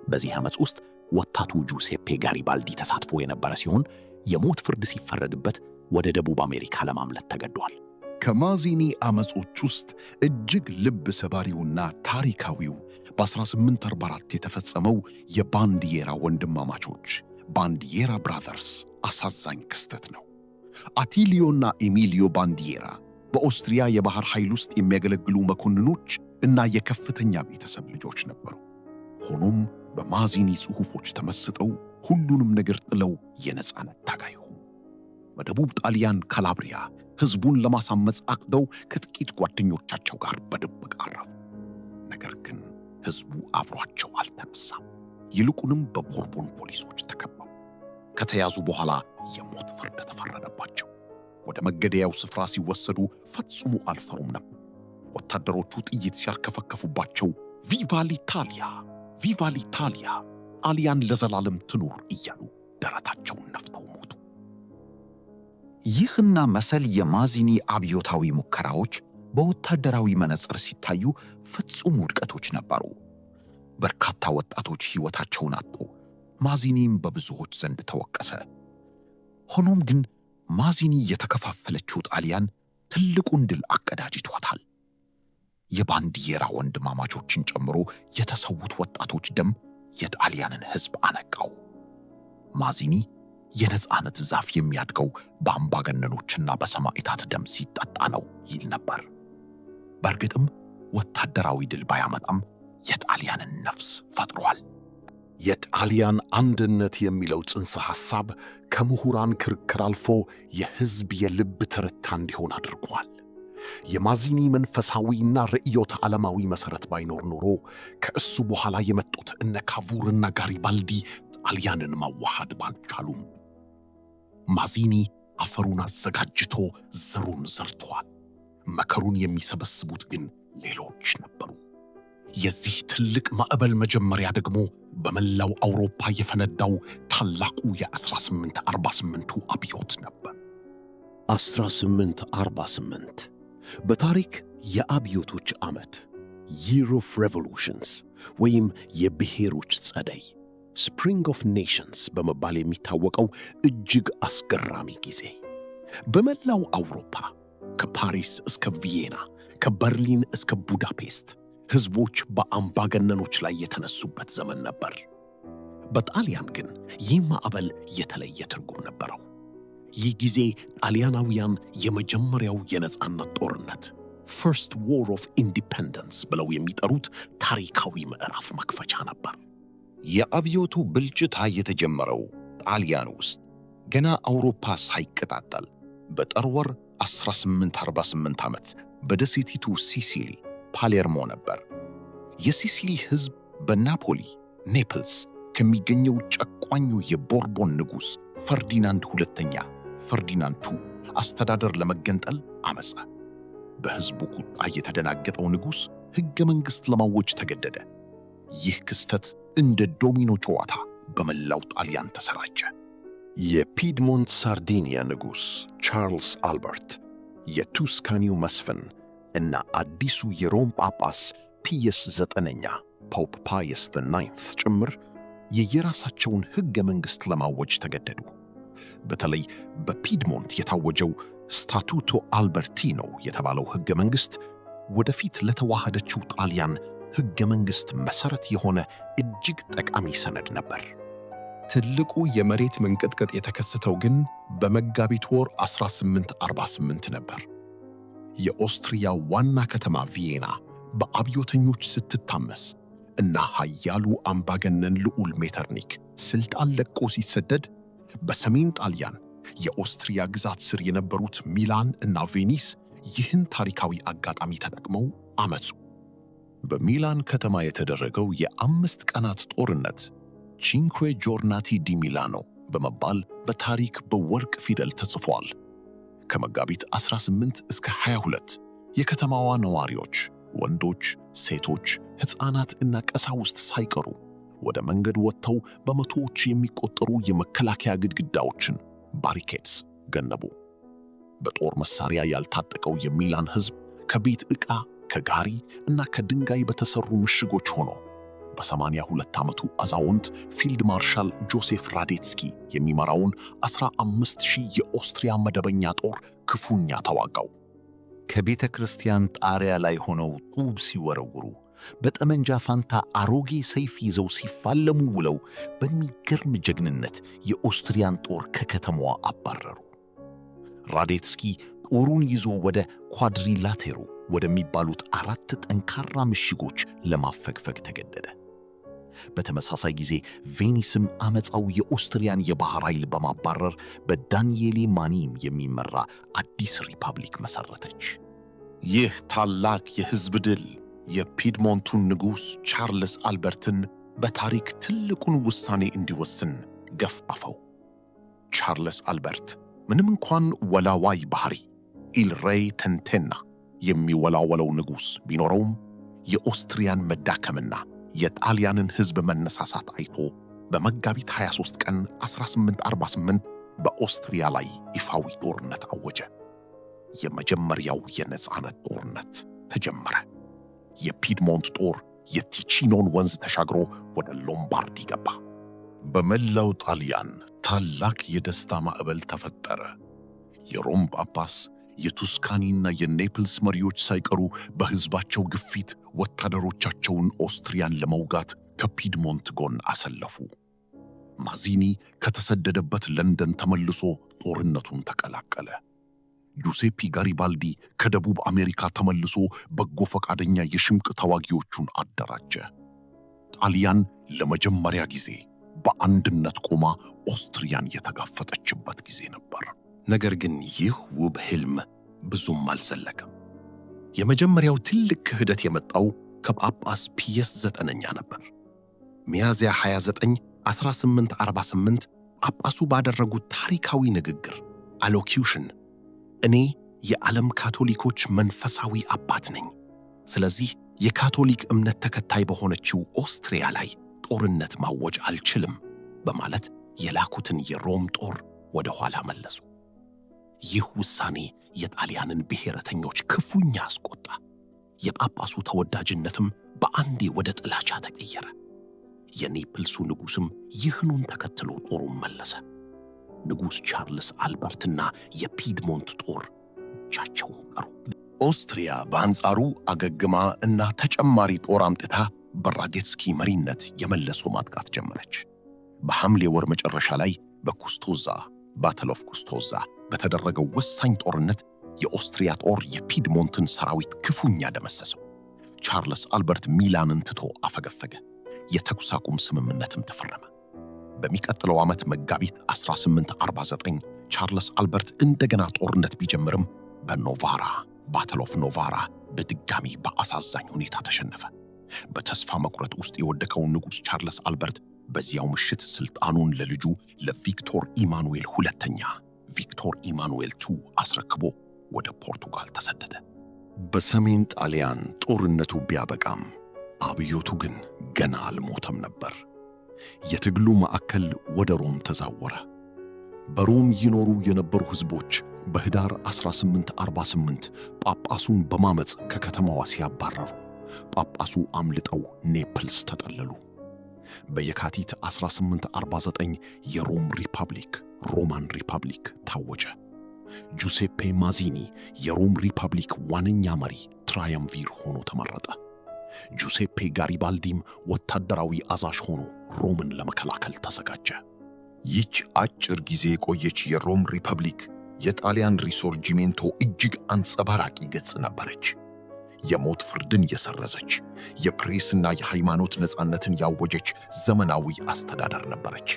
በዚህ ዓመፅ ውስጥ ወጣቱ ጁሴፔ ጋሪባልዲ ተሳትፎ የነበረ ሲሆን የሞት ፍርድ ሲፈረድበት ወደ ደቡብ አሜሪካ ለማምለጥ ተገዷል። ከማዚኒ ዓመጾች ውስጥ እጅግ ልብ ሰባሪውና ታሪካዊው በ1844 የተፈጸመው የባንዲየራ ወንድማማቾች ባንዲየራ ብራዘርስ አሳዛኝ ክስተት ነው። አቲሊዮና ኤሚሊዮ ባንዲየራ በኦስትሪያ የባህር ኃይል ውስጥ የሚያገለግሉ መኮንኖች እና የከፍተኛ ቤተሰብ ልጆች ነበሩ። ሆኖም በማዚኒ ጽሑፎች ተመስጠው ሁሉንም ነገር ጥለው የነጻነት ታጋይ ሆኑ። በደቡብ ጣሊያን ካላብሪያ ሕዝቡን ለማሳመጽ አቅደው ከጥቂት ጓደኞቻቸው ጋር በድብቅ አረፉ። ነገር ግን ሕዝቡ አብሯቸው አልተነሳም። ይልቁንም በቦርቦን ፖሊሶች ተከበው ከተያዙ በኋላ የሞት ፍርድ ተፈረደባቸው። ወደ መገደያው ስፍራ ሲወሰዱ ፈጽሞ አልፈሩም ነበር። ወታደሮቹ ጥይት ሲያርከፈከፉባቸው ቪቫ ሊታሊያ፣ ቪቫ ሊታሊያ፣ ጣሊያን ለዘላለም ትኑር እያሉ ደረታቸውን ነፍተው ሞቱ። ይህና መሰል የማዚኒ አብዮታዊ ሙከራዎች በወታደራዊ መነጽር ሲታዩ ፍጹም ውድቀቶች ነበሩ። በርካታ ወጣቶች ሕይወታቸውን አጡ። ማዚኒም በብዙዎች ዘንድ ተወቀሰ። ሆኖም ግን ማዚኒ የተከፋፈለችው ጣሊያን ትልቁን ድል አቀዳጅቷታል። የባንዲየራ ወንድማማቾችን ጨምሮ የተሰዉት ወጣቶች ደም የጣሊያንን ሕዝብ አነቃው። ማዚኒ የነጻነት ዛፍ የሚያድገው በአምባገነኖችና በሰማዕታት ደም ሲጠጣ ነው ይል ነበር። በእርግጥም ወታደራዊ ድል ባያመጣም የጣሊያንን ነፍስ ፈጥሯል። የጣሊያን አንድነት የሚለው ጽንሰ ሐሳብ ከምሁራን ክርክር አልፎ የሕዝብ የልብ ትርታ እንዲሆን አድርጓል። የማዚኒ መንፈሳዊና ርዕዮተ ዓለማዊ መሠረት ባይኖር ኖሮ ከእሱ በኋላ የመጡት እነ ካቡርና ጋሪባልዲ ጣሊያንን ማዋሃድ ባልቻሉም። ማዚኒ አፈሩን አዘጋጅቶ ዘሩን ዘርቷል። መከሩን የሚሰበስቡት ግን ሌሎች ነበሩ። የዚህ ትልቅ ማዕበል መጀመሪያ ደግሞ በመላው አውሮፓ የፈነዳው ታላቁ የ1848ቱ አብዮት ነበር። 1848 በታሪክ የአብዮቶች ዓመት Year of Revolutions ወይም የብሔሮች ጸደይ Spring of Nations በመባል የሚታወቀው እጅግ አስገራሚ ጊዜ በመላው አውሮፓ ከፓሪስ እስከ ቪየና፣ ከበርሊን እስከ ቡዳፔስት ሕዝቦች በአምባገነኖች ላይ የተነሱበት ዘመን ነበር። በጣሊያን ግን ይህ ማዕበል የተለየ ትርጉም ነበረው። ይህ ጊዜ ጣሊያናውያን የመጀመሪያው የነጻነት ጦርነት First War of Independence ብለው የሚጠሩት ታሪካዊ ምዕራፍ መክፈቻ ነበር። የአብዮቱ ብልጭታ የተጀመረው ጣሊያን ውስጥ ገና አውሮፓ ሳይቀጣጠል በጥር ወር 1848 ዓመት በደሴቲቱ ሲሲሊ ፓሌርሞ ነበር። የሲሲሊ ሕዝብ በናፖሊ ኔፕልስ ከሚገኘው ጨቋኙ የቦርቦን ንጉሥ ፈርዲናንድ ሁለተኛ ፈርዲናንድ አስተዳደር ለመገንጠል አመፀ። በሕዝቡ ቁጣ የተደናገጠው ንጉሥ ሕገ መንግሥት ለማወጅ ተገደደ። ይህ ክስተት እንደ ዶሚኖ ጨዋታ በመላው ጣሊያን ተሰራጨ። የፒድሞንት ሳርዲኒያ ንጉሥ ቻርልስ አልበርት፣ የቱስካኒው መስፍን እና አዲሱ የሮም ጳጳስ ፒየስ ዘጠነኛ ፖፕ ፓየስ IX ጭምር የየራሳቸውን ሕገ መንግሥት ለማወጅ ተገደዱ። በተለይ በፒድሞንት የታወጀው ስታቱቶ አልበርቲኖ የተባለው ሕገ መንግሥት ወደፊት ለተዋሃደችው ጣሊያን ሕገ መንግሥት መሠረት የሆነ እጅግ ጠቃሚ ሰነድ ነበር። ትልቁ የመሬት መንቀጥቀጥ የተከሰተው ግን በመጋቢት ወር 1848 ነበር። የኦስትሪያ ዋና ከተማ ቪየና በአብዮተኞች ስትታመስ እና ኃያሉ አምባገነን ልዑል ሜተርኒክ ሥልጣን ለቆ ሲሰደድ በሰሜን ጣሊያን የኦስትሪያ ግዛት ስር የነበሩት ሚላን እና ቬኒስ ይህን ታሪካዊ አጋጣሚ ተጠቅመው አመፁ። በሚላን ከተማ የተደረገው የ5 ቀናት ጦርነት ቺንኩዌ ጆርናቲ ዲ ሚላኖ በመባል በታሪክ በወርቅ ፊደል ተጽፏል። ከመጋቢት 18 እስከ 22 የከተማዋ ነዋሪዎች ወንዶች፣ ሴቶች፣ ሕፃናት እና ቀሳውስት ሳይቀሩ ወደ መንገድ ወጥተው በመቶዎች የሚቆጠሩ የመከላከያ ግድግዳዎችን ባሪኬድስ ገነቡ። በጦር መሳሪያ ያልታጠቀው የሚላን ሕዝብ ከቤት ዕቃ፣ ከጋሪ እና ከድንጋይ በተሰሩ ምሽጎች ሆኖ በ82 ዓመቱ አዛውንት ፊልድ ማርሻል ጆሴፍ ራዴትስኪ የሚመራውን 15,000 የኦስትሪያ መደበኛ ጦር ክፉኛ ተዋጋው። ከቤተ ክርስቲያን ጣሪያ ላይ ሆነው ጡብ ሲወረውሩ፣ በጠመንጃ ፋንታ አሮጌ ሰይፍ ይዘው ሲፋለሙ ውለው በሚገርም ጀግንነት የኦስትሪያን ጦር ከከተማዋ አባረሩ። ራዴትስኪ ጦሩን ይዞ ወደ ኳድሪላቴሮ ወደሚባሉት 4 ጠንካራ ምሽጎች ለማፈግፈግ ተገደደ። በተመሳሳይ ጊዜ ቬኒስም አመፃው የኦስትሪያን የባህር ኃይል በማባረር በዳንኤሌ ማኒም የሚመራ አዲስ ሪፐብሊክ መሰረተች። ይህ ታላቅ የሕዝብ ድል የፒድሞንቱን ንጉሥ ቻርልስ አልበርትን በታሪክ ትልቁን ውሳኔ እንዲወስን ገፋፈው። ቻርልስ አልበርት ምንም እንኳን ወላዋይ ባህሪ ኢልሬይ ተንቴና የሚወላወለው ንጉሥ ቢኖረውም የኦስትሪያን መዳከምና የጣሊያንን ሕዝብ መነሳሳት አይቶ በመጋቢት 23 ቀን 1848 በኦስትሪያ ላይ ይፋዊ ጦርነት አወጀ። የመጀመሪያው የነጻነት ጦርነት ተጀመረ። የፒድሞንት ጦር የቲቺኖን ወንዝ ተሻግሮ ወደ ሎምባርዲ ገባ። በመላው ጣሊያን ታላቅ የደስታ ማዕበል ተፈጠረ። የሮም ጳጳስ፣ የቱስካኒና የኔፕልስ መሪዎች ሳይቀሩ በሕዝባቸው ግፊት ወታደሮቻቸውን ኦስትሪያን ለመውጋት ከፒድሞንት ጎን አሰለፉ። ማዚኒ ከተሰደደበት ለንደን ተመልሶ ጦርነቱን ተቀላቀለ። ጁሴፒ ጋሪባልዲ ከደቡብ አሜሪካ ተመልሶ በጎ ፈቃደኛ የሽምቅ ተዋጊዎቹን አደራጀ። ጣሊያን ለመጀመሪያ ጊዜ በአንድነት ቆማ ኦስትሪያን የተጋፈጠችበት ጊዜ ነበር። ነገር ግን ይህ ውብ ሕልም ብዙም አልዘለቀም። የመጀመሪያው ትልቅ ክህደት የመጣው ከጳጳስ ፒየስ 9ኛ ነበር። ሚያዝያ 29 1848 ጳጳሱ ባደረጉት ታሪካዊ ንግግር አሎኪዩሽን እኔ የዓለም ካቶሊኮች መንፈሳዊ አባት ነኝ፣ ስለዚህ የካቶሊክ እምነት ተከታይ በሆነችው ኦስትሪያ ላይ ጦርነት ማወጅ አልችልም በማለት የላኩትን የሮም ጦር ወደ ኋላ መለሱ። ይህ ውሳኔ የጣሊያንን ብሔረተኞች ክፉኛ አስቆጣ። የጳጳሱ ተወዳጅነትም በአንዴ ወደ ጥላቻ ተቀየረ። የኔፕልሱ ንጉሥም ይህኑን ተከትሎ ጦሩን መለሰ። ንጉሥ ቻርልስ አልበርትና የፒድሞንት ጦር ብቻቸውን ቀሩ። ኦስትሪያ በአንጻሩ አገግማ እና ተጨማሪ ጦር አምጥታ በራዴትስኪ መሪነት የመለሶ ማጥቃት ጀመረች። በሐምሌ ወር መጨረሻ ላይ በኩስቶዛ ባትል ኦፍ ኩስቶዛ በተደረገው ወሳኝ ጦርነት የኦስትሪያ ጦር የፒድሞንትን ሰራዊት ክፉኛ ደመሰሰው። ቻርልስ አልበርት ሚላንን ትቶ አፈገፈገ። የተኩስ አቁም ስምምነትም ተፈረመ። በሚቀጥለው ዓመት መጋቢት 1849 ቻርልስ አልበርት እንደገና ጦርነት ቢጀምርም በኖቫራ ባትል ኦፍ ኖቫራ በድጋሚ በአሳዛኝ ሁኔታ ተሸነፈ። በተስፋ መቁረጥ ውስጥ የወደቀው ንጉሥ ቻርልስ አልበርት በዚያው ምሽት ስልጣኑን ለልጁ ለቪክቶር ኢማኑኤል ሁለተኛ ቪክቶር ኢማኑኤል II አስረክቦ ወደ ፖርቱጋል ተሰደደ። በሰሜን ጣሊያን ጦርነቱ ቢያበቃም አብዮቱ ግን ገና አልሞተም ነበር። የትግሉ ማዕከል ወደ ሮም ተዛወረ። በሮም ይኖሩ የነበሩ ሕዝቦች በህዳር 1848 ጳጳሱን በማመፅ ከከተማዋ ሲያባረሩ ጳጳሱ አምልጠው ኔፕልስ ተጠለሉ። በየካቲት 1849 የሮም ሪፐብሊክ ሮማን ሪፐብሊክ ታወጀ። ጁሴፔ ማዚኒ የሮም ሪፐብሊክ ዋነኛ መሪ ትራያምቪር ሆኖ ተመረጠ። ጁሴፔ ጋሪባልዲም ወታደራዊ አዛዥ ሆኖ ሮምን ለመከላከል ተዘጋጀ። ይህች አጭር ጊዜ የቆየች የሮም ሪፐብሊክ የጣሊያን ሪሶርጂሜንቶ እጅግ አንጸባራቂ ገጽ ነበረች። የሞት ፍርድን የሰረዘች፣ የፕሬስና የሃይማኖት ነፃነትን ያወጀች ዘመናዊ አስተዳደር ነበረች።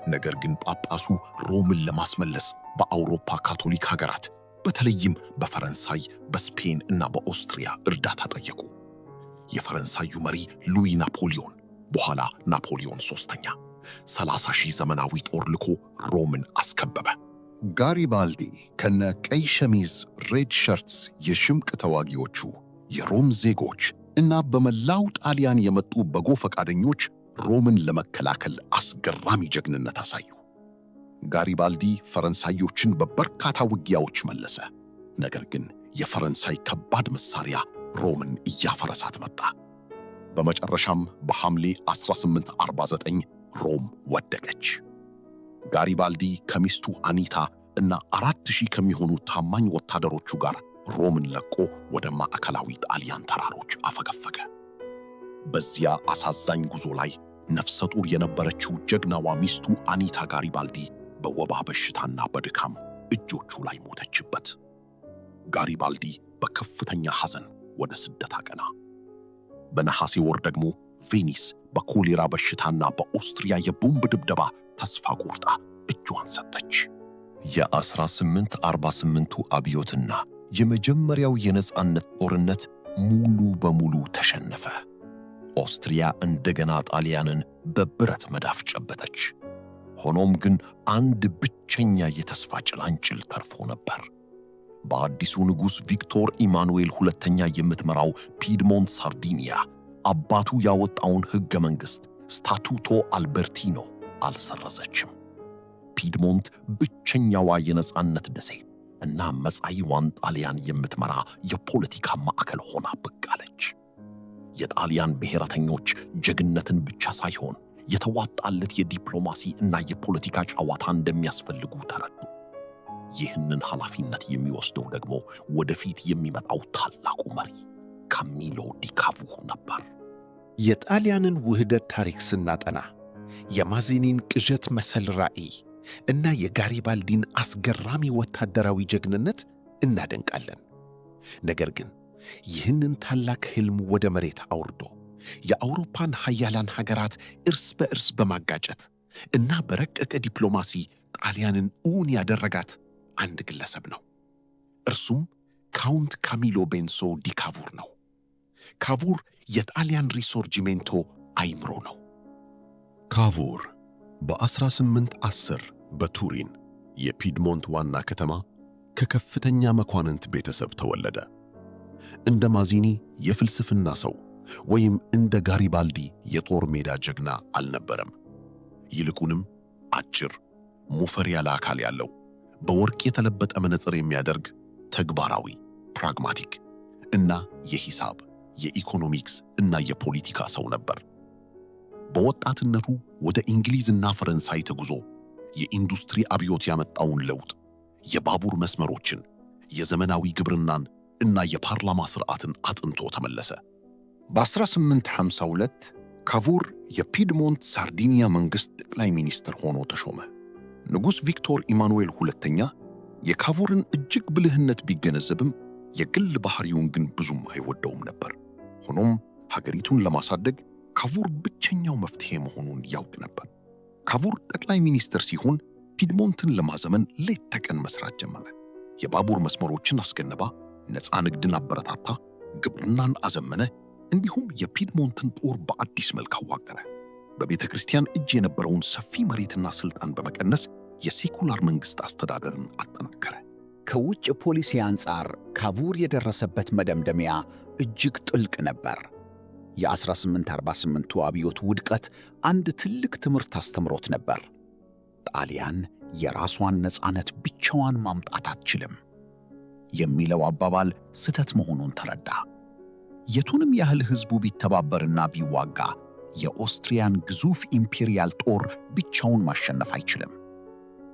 ነገር ግን ጳጳሱ ሮምን ለማስመለስ በአውሮፓ ካቶሊክ ሀገራት በተለይም በፈረንሳይ፣ በስፔን እና በኦስትሪያ እርዳታ ጠየቁ። የፈረንሳዩ መሪ ሉዊ ናፖሊዮን በኋላ ናፖሊዮን ሦስተኛ 30,000 ዘመናዊ ጦር ልኮ ሮምን አስከበበ። ጋሪባልዲ ከነ ቀይ ሸሚዝ ሬድ ሸርትስ የሽምቅ ተዋጊዎቹ የሮም ዜጎች እና በመላው ጣሊያን የመጡ በጎ ፈቃደኞች ሮምን ለመከላከል አስገራሚ ጀግንነት አሳዩ። ጋሪባልዲ ፈረንሳዮችን በበርካታ ውጊያዎች መለሰ። ነገር ግን የፈረንሳይ ከባድ መሳሪያ ሮምን እያፈረሳት መጣ። በመጨረሻም በሐምሌ 1849 ሮም ወደቀች። ጋሪባልዲ ከሚስቱ አኒታ እና 4000 ከሚሆኑ ታማኝ ወታደሮቹ ጋር ሮምን ለቆ ወደ ማዕከላዊ ጣሊያን ተራሮች አፈገፈገ። በዚያ አሳዛኝ ጉዞ ላይ ነፍሰ ጡር የነበረችው ጀግናዋ ሚስቱ አኒታ ጋሪባልዲ በወባ በሽታና በድካም እጆቹ ላይ ሞተችበት። ጋሪባልዲ በከፍተኛ ሐዘን ወደ ስደት አቀና። በነሐሴ ወር ደግሞ ቬኒስ በኮሌራ በሽታና በኦስትሪያ የቦምብ ድብደባ ተስፋ ቆርጣ እጇን ሰጠች። የ1848ቱ አብዮትና የመጀመሪያው የነጻነት ጦርነት ሙሉ በሙሉ ተሸነፈ። ኦስትሪያ እንደገና ጣሊያንን በብረት መዳፍ ጨበጠች። ሆኖም ግን አንድ ብቸኛ የተስፋ ጭላንጭል ተርፎ ነበር። በአዲሱ ንጉሥ ቪክቶር ኢማኑኤል ሁለተኛ የምትመራው ፒድሞንት ሳርዲኒያ አባቱ ያወጣውን ሕገ መንግሥት ስታቱቶ አልበርቲኖ አልሰረዘችም። ፒድሞንት ብቸኛዋ የነጻነት ደሴት እና መጻኢዋን ጣሊያን የምትመራ የፖለቲካ ማዕከል ሆና ብቅ አለች። የጣሊያን ብሔረተኞች ጀግነትን ብቻ ሳይሆን የተዋጣለት የዲፕሎማሲ እና የፖለቲካ ጨዋታ እንደሚያስፈልጉ ተረዱ። ይህንን ኃላፊነት የሚወስደው ደግሞ ወደፊት የሚመጣው ታላቁ መሪ ካሚሎ ዲካቮ ነበር። የጣሊያንን ውህደት ታሪክ ስናጠና የማዚኒን ቅዠት መሰል ራዕይ እና የጋሪባልዲን አስገራሚ ወታደራዊ ጀግንነት እናደንቃለን። ነገር ግን ይህንን ታላቅ ሕልም ወደ መሬት አውርዶ የአውሮፓን ኃያላን ሀገራት እርስ በእርስ በማጋጨት እና በረቀቀ ዲፕሎማሲ ጣሊያንን እውን ያደረጋት አንድ ግለሰብ ነው። እርሱም ካውንት ካሚሎ ቤንሶ ዲ ካቮር ነው። ካቮር የጣሊያን ሪሶርጂሜንቶ አይምሮ ነው። ካቮር በ1810 በቱሪን የፒድሞንት ዋና ከተማ ከከፍተኛ መኳንንት ቤተሰብ ተወለደ። እንደ ማዚኒ የፍልስፍና ሰው ወይም እንደ ጋሪባልዲ የጦር ሜዳ ጀግና አልነበረም። ይልቁንም አጭር፣ ሞፈር ያለ አካል ያለው፣ በወርቅ የተለበጠ መነጽር የሚያደርግ ተግባራዊ፣ ፕራግማቲክ እና የሂሳብ፣ የኢኮኖሚክስ እና የፖለቲካ ሰው ነበር። በወጣትነቱ ወደ እንግሊዝና ፈረንሳይ ተጉዞ የኢንዱስትሪ አብዮት ያመጣውን ለውጥ፣ የባቡር መስመሮችን፣ የዘመናዊ ግብርናን እና የፓርላማ ሥርዓትን አጥንቶ ተመለሰ። በ1852 ካቮር የፒድሞንት ሳርዲኒያ መንግሥት ጠቅላይ ሚኒስትር ሆኖ ተሾመ። ንጉሥ ቪክቶር ኢማኑኤል ሁለተኛ የካቮርን እጅግ ብልህነት ቢገነዘብም የግል ባሕሪውን ግን ብዙም አይወደውም ነበር። ሆኖም ሀገሪቱን ለማሳደግ ካቮር ብቸኛው መፍትሔ መሆኑን ያውቅ ነበር። ካቮር ጠቅላይ ሚኒስትር ሲሆን ፒድሞንትን ለማዘመን ሌት ተቀን መስራት ጀመረ። የባቡር መስመሮችን አስገነባ፣ ነፃ ንግድን አበረታታ፣ ግብርናን አዘመነ፣ እንዲሁም የፒድሞንትን ጦር በአዲስ መልክ አዋቀረ። በቤተ ክርስቲያን እጅ የነበረውን ሰፊ መሬትና ሥልጣን በመቀነስ የሴኩላር መንግሥት አስተዳደርን አጠናከረ። ከውጭ ፖሊሲ አንጻር ካቮር የደረሰበት መደምደሚያ እጅግ ጥልቅ ነበር። የ1848ቱ አብዮት ውድቀት አንድ ትልቅ ትምህርት አስተምሮት ነበር። ጣሊያን የራሷን ነፃነት ብቻዋን ማምጣት አትችልም የሚለው አባባል ስህተት መሆኑን ተረዳ። የቱንም ያህል ሕዝቡ ቢተባበርና ቢዋጋ የኦስትሪያን ግዙፍ ኢምፔሪያል ጦር ብቻውን ማሸነፍ አይችልም።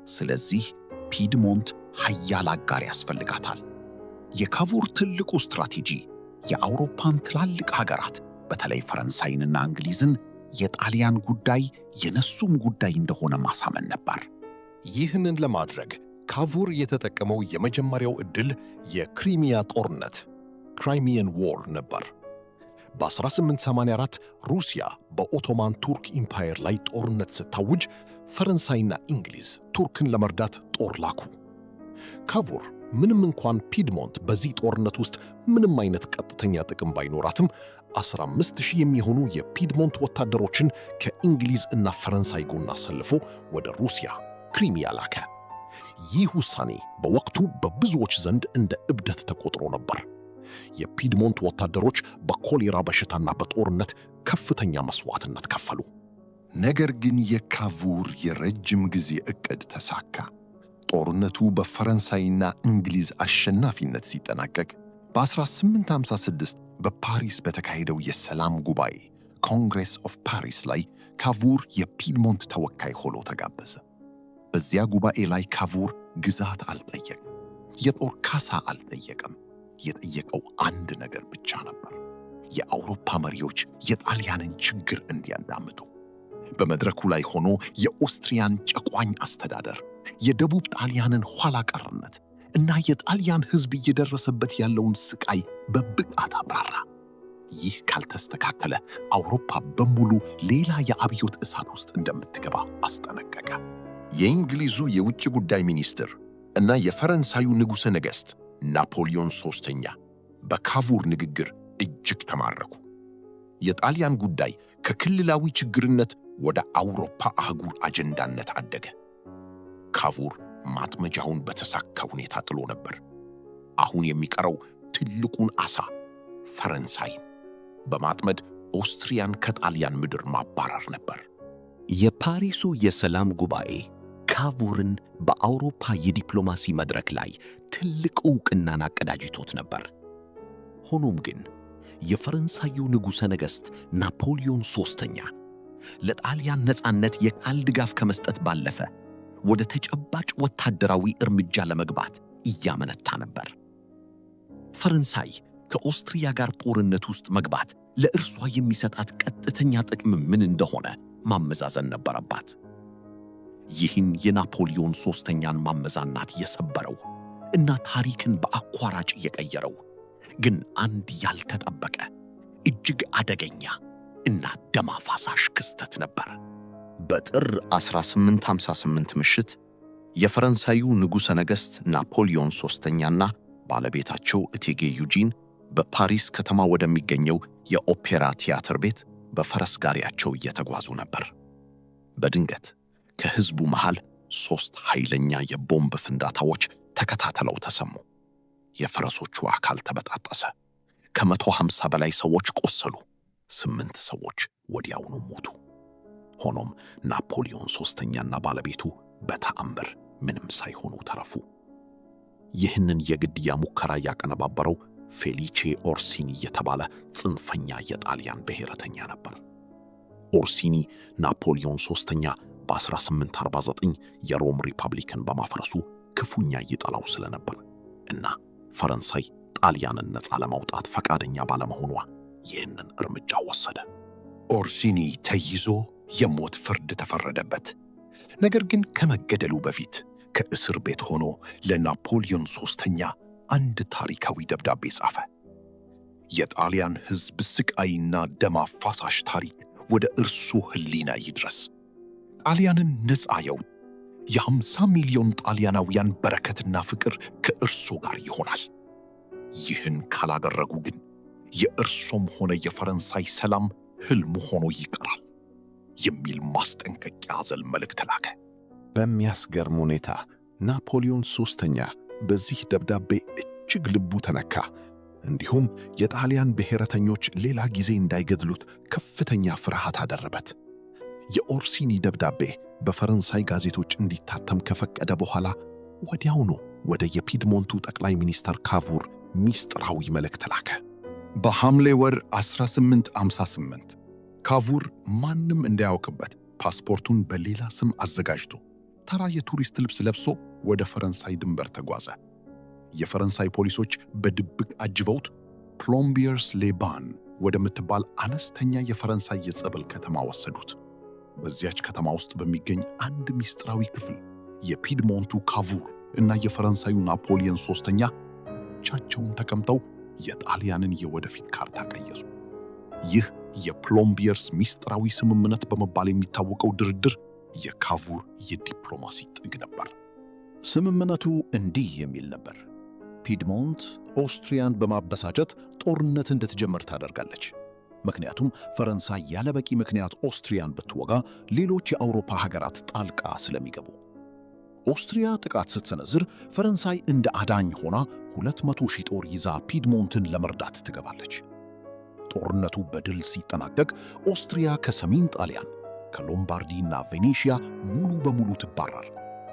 ስለዚህ ፒድሞንት ኃያል አጋር ያስፈልጋታል። የካቮር ትልቁ ስትራቴጂ የአውሮፓን ትላልቅ ሀገራት በተለይ ፈረንሳይንና እንግሊዝን የጣሊያን ጉዳይ የነሱም ጉዳይ እንደሆነ ማሳመን ነበር። ይህንን ለማድረግ ካቮር የተጠቀመው የመጀመሪያው ዕድል የክሪሚያ ጦርነት ክራይሚያን ዎር ነበር። በ1884 ሩሲያ በኦቶማን ቱርክ ኢምፓየር ላይ ጦርነት ስታውጅ ፈረንሳይና እንግሊዝ ቱርክን ለመርዳት ጦር ላኩ። ካቮር ምንም እንኳን ፒድሞንት በዚህ ጦርነት ውስጥ ምንም አይነት ቀጥተኛ ጥቅም ባይኖራትም 15,000 የሚሆኑ የፒድሞንት ወታደሮችን ከእንግሊዝ እና ፈረንሳይ ጎን አሰልፎ ወደ ሩሲያ ክሪሚያ ላከ። ይህ ውሳኔ በወቅቱ በብዙዎች ዘንድ እንደ እብደት ተቆጥሮ ነበር። የፒድሞንት ወታደሮች በኮሌራ በሽታና በጦርነት ከፍተኛ መስዋዕትነት ከፈሉ። ነገር ግን የካቮር የረጅም ጊዜ ዕቅድ ተሳካ። ጦርነቱ በፈረንሳይና እንግሊዝ አሸናፊነት ሲጠናቀቅ በ1856 በፓሪስ በተካሄደው የሰላም ጉባኤ ኮንግሬስ ኦፍ ፓሪስ ላይ ካቮር የፒድሞንት ተወካይ ሆኖ ተጋበዘ። በዚያ ጉባኤ ላይ ካቮር ግዛት አልጠየቅም፣ የጦር ካሳ አልጠየቅም። የጠየቀው አንድ ነገር ብቻ ነበር፤ የአውሮፓ መሪዎች የጣሊያንን ችግር እንዲያዳምጡ። በመድረኩ ላይ ሆኖ የኦስትሪያን ጨቋኝ አስተዳደር የደቡብ ጣሊያንን ኋላ ቀርነት እና የጣሊያን ሕዝብ እየደረሰበት ያለውን ስቃይ በብቃት አብራራ። ይህ ካልተስተካከለ አውሮፓ በሙሉ ሌላ የአብዮት እሳት ውስጥ እንደምትገባ አስጠነቀቀ። የእንግሊዙ የውጭ ጉዳይ ሚኒስትር እና የፈረንሳዩ ንጉሠ ነገሥት ናፖሊዮን ሦስተኛ በካቡር ንግግር እጅግ ተማረኩ። የጣሊያን ጉዳይ ከክልላዊ ችግርነት ወደ አውሮፓ አህጉር አጀንዳነት አደገ። ካቡር ማጥመጃውን በተሳካ ሁኔታ ጥሎ ነበር። አሁን የሚቀረው ትልቁን ዓሣ ፈረንሳይን በማጥመድ ኦስትሪያን ከጣሊያን ምድር ማባረር ነበር። የፓሪሱ የሰላም ጉባኤ ካቡርን በአውሮፓ የዲፕሎማሲ መድረክ ላይ ትልቅ ዕውቅናን አቀዳጅቶት ነበር። ሆኖም ግን የፈረንሳዩ ንጉሠ ነገሥት ናፖሊዮን ሦስተኛ ለጣሊያን ነፃነት የቃል ድጋፍ ከመስጠት ባለፈ ወደ ተጨባጭ ወታደራዊ እርምጃ ለመግባት እያመነታ ነበር። ፈረንሳይ ከኦስትሪያ ጋር ጦርነት ውስጥ መግባት ለእርሷ የሚሰጣት ቀጥተኛ ጥቅም ምን እንደሆነ ማመዛዘን ነበረባት። ይህን የናፖሊዮን ሦስተኛን ማመዛናት የሰበረው እና ታሪክን በአቋራጭ የቀየረው ግን አንድ ያልተጠበቀ እጅግ አደገኛ እና ደም አፋሳሽ ክስተት ነበር። በጥር 1858 ምሽት የፈረንሳዩ ንጉሠ ነገሥት ናፖሊዮን ሦስተኛና ባለቤታቸው እቴጌ ዩጂን በፓሪስ ከተማ ወደሚገኘው የኦፔራ ቲያትር ቤት በፈረስ ጋሪያቸው እየተጓዙ ነበር። በድንገት ከሕዝቡ መሃል 3 ኃይለኛ የቦምብ ፍንዳታዎች ተከታትለው ተሰሙ። የፈረሶቹ አካል ተበጣጠሰ። ከ150 በላይ ሰዎች ቆሰሉ። 8 ሰዎች ወዲያውኑ ሞቱ። ሆኖም ናፖሊዮን ሦስተኛና ባለቤቱ በተአምር ምንም ሳይሆኑ ተረፉ። ይህንን የግድያ ሙከራ ያቀነባበረው ፌሊቼ ኦርሲኒ የተባለ ጽንፈኛ የጣሊያን ብሔረተኛ ነበር። ኦርሲኒ ናፖሊዮን ሦስተኛ በ1849 የሮም ሪፐብሊክን በማፍረሱ ክፉኛ ይጠላው ስለነበር እና ፈረንሳይ ጣሊያንን ነፃ ለማውጣት ፈቃደኛ ባለመሆኗ ይህንን እርምጃ ወሰደ። ኦርሲኒ ተይዞ የሞት ፍርድ ተፈረደበት። ነገር ግን ከመገደሉ በፊት ከእስር ቤት ሆኖ ለናፖሊዮን ሦስተኛ አንድ ታሪካዊ ደብዳቤ ጻፈ። የጣሊያን ሕዝብ ስቃይና ደም አፋሳሽ ታሪክ ወደ እርሱ ሕሊና ይድረስ። ጣሊያንን ነፃ ያውጣ። የ50 ሚሊዮን ጣሊያናውያን በረከትና ፍቅር ከእርሱ ጋር ይሆናል። ይህን ካላደረጉ ግን የእርሶም ሆነ የፈረንሳይ ሰላም ሕልም ሆኖ ይቀራል የሚል ማስጠንቀቂያ አዘል መልእክት ላከ። በሚያስገርም ሁኔታ ናፖሊዮን ሦስተኛ በዚህ ደብዳቤ እጅግ ልቡ ተነካ። እንዲሁም የጣሊያን ብሔረተኞች ሌላ ጊዜ እንዳይገድሉት ከፍተኛ ፍርሃት አደረበት። የኦርሲኒ ደብዳቤ በፈረንሳይ ጋዜጦች እንዲታተም ከፈቀደ በኋላ ወዲያውኑ ወደ የፒድሞንቱ ጠቅላይ ሚኒስተር ካቡር ሚስጥራዊ መልእክት ላከ። በሐምሌ ወር 1858 ካቡር ማንም እንዳያውቅበት ፓስፖርቱን በሌላ ስም አዘጋጅቶ ተራ የቱሪስት ልብስ ለብሶ ወደ ፈረንሳይ ድንበር ተጓዘ። የፈረንሳይ ፖሊሶች በድብቅ አጅበውት ፕሎምቢየርስ ሌባን ወደምትባል አነስተኛ የፈረንሳይ የጸበል ከተማ ወሰዱት። በዚያች ከተማ ውስጥ በሚገኝ አንድ ሚስጥራዊ ክፍል የፒድሞንቱ ካቡር እና የፈረንሳዩ ናፖሊዮን ሦስተኛ ብቻቸውን ተቀምጠው የጣሊያንን የወደፊት ካርታ ቀየሱ። ይህ የፕሎምቢየርስ ሚስጥራዊ ስምምነት በመባል የሚታወቀው ድርድር የካቡር የዲፕሎማሲ ጥግ ነበር። ስምምነቱ እንዲህ የሚል ነበር። ፒድሞንት ኦስትሪያን በማበሳጨት ጦርነት እንድትጀምር ታደርጋለች። ምክንያቱም ፈረንሳይ ያለበቂ ምክንያት ኦስትሪያን ብትወጋ ሌሎች የአውሮፓ ሀገራት ጣልቃ ስለሚገቡ። ኦስትሪያ ጥቃት ስትሰነዝር ፈረንሳይ እንደ አዳኝ ሆና 200,000 ጦር ይዛ ፒድሞንትን ለመርዳት ትገባለች። ጦርነቱ በድል ሲጠናቀቅ ኦስትሪያ ከሰሜን ጣሊያን ከሎምባርዲ እና ቬኔሺያ ሙሉ በሙሉ ትባረር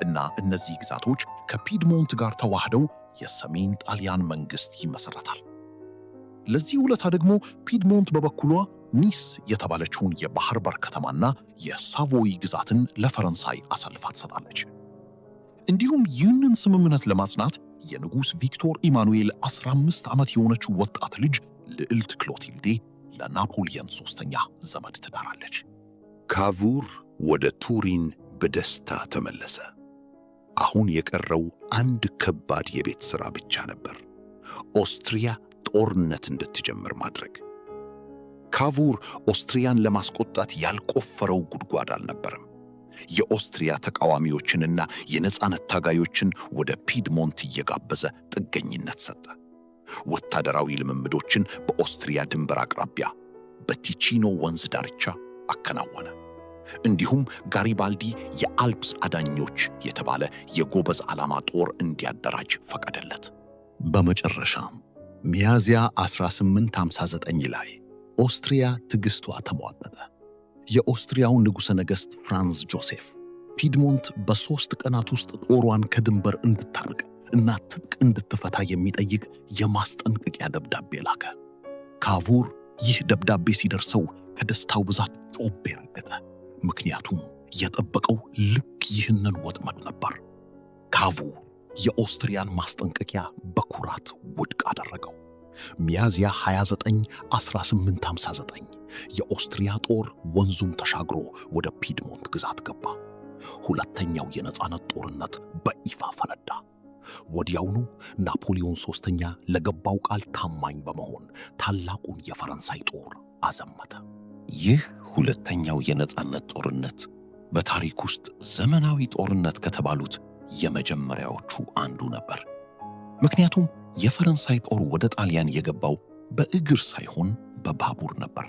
እና እነዚህ ግዛቶች ከፒድሞንት ጋር ተዋህደው የሰሜን ጣሊያን መንግሥት ይመሠረታል። ለዚህ ውለታ ደግሞ ፒድሞንት በበኩሏ ኒስ የተባለችውን የባህር በር ከተማና የሳቮይ ግዛትን ለፈረንሳይ አሳልፋ ትሰጣለች። እንዲሁም ይህንን ስምምነት ለማጽናት የንጉሥ ቪክቶር ኢማኑኤል 15 ዓመት የሆነችው ወጣት ልጅ ልዕልት ክሎቲልዴ ለናፖሊዮን ሦስተኛ ዘመድ ትዳራለች። ካቡር ወደ ቱሪን በደስታ ተመለሰ። አሁን የቀረው አንድ ከባድ የቤት ሥራ ብቻ ነበር፤ ኦስትሪያ ጦርነት እንድትጀምር ማድረግ። ካቡር ኦስትሪያን ለማስቆጣት ያልቆፈረው ጉድጓድ አልነበረም። የኦስትሪያ ተቃዋሚዎችንና የነጻነት ታጋዮችን ወደ ፒድሞንት እየጋበዘ ጥገኝነት ሰጠ። ወታደራዊ ልምምዶችን በኦስትሪያ ድንበር አቅራቢያ በቲቺኖ ወንዝ ዳርቻ አከናወነ። እንዲሁም ጋሪባልዲ የአልፕስ አዳኞች የተባለ የጎበዝ ዓላማ ጦር እንዲያደራጅ ፈቀደለት። በመጨረሻም ሚያዝያ 1859 ላይ ኦስትሪያ ትዕግሥቷ ተሟጠጠ። የኦስትሪያው ንጉሠ ነገሥት ፍራንዝ ጆሴፍ ፒድሞንት በ3 ቀናት ውስጥ ጦሯን ከድንበር እንድታርቅ እና ትጥቅ እንድትፈታ የሚጠይቅ የማስጠንቀቂያ ደብዳቤ ላከ። ካቡር ይህ ደብዳቤ ሲደርሰው ከደስታው ብዛት ጮቤ ረገጠ። ምክንያቱም የጠበቀው ልክ ይህንን ወጥመድ ነበር። ካቡር የኦስትሪያን ማስጠንቀቂያ በኩራት ውድቅ አደረገው። ሚያዝያ 29 1859 የኦስትሪያ ጦር ወንዙን ተሻግሮ ወደ ፒድሞንት ግዛት ገባ። ሁለተኛው የነጻነት ጦርነት በይፋ ፈነዳ። ወዲያውኑ ናፖሊዮን ሦስተኛ ለገባው ቃል ታማኝ በመሆን ታላቁን የፈረንሳይ ጦር አዘመተ። ይህ ሁለተኛው የነጻነት ጦርነት በታሪክ ውስጥ ዘመናዊ ጦርነት ከተባሉት የመጀመሪያዎቹ አንዱ ነበር። ምክንያቱም የፈረንሳይ ጦር ወደ ጣሊያን የገባው በእግር ሳይሆን በባቡር ነበር።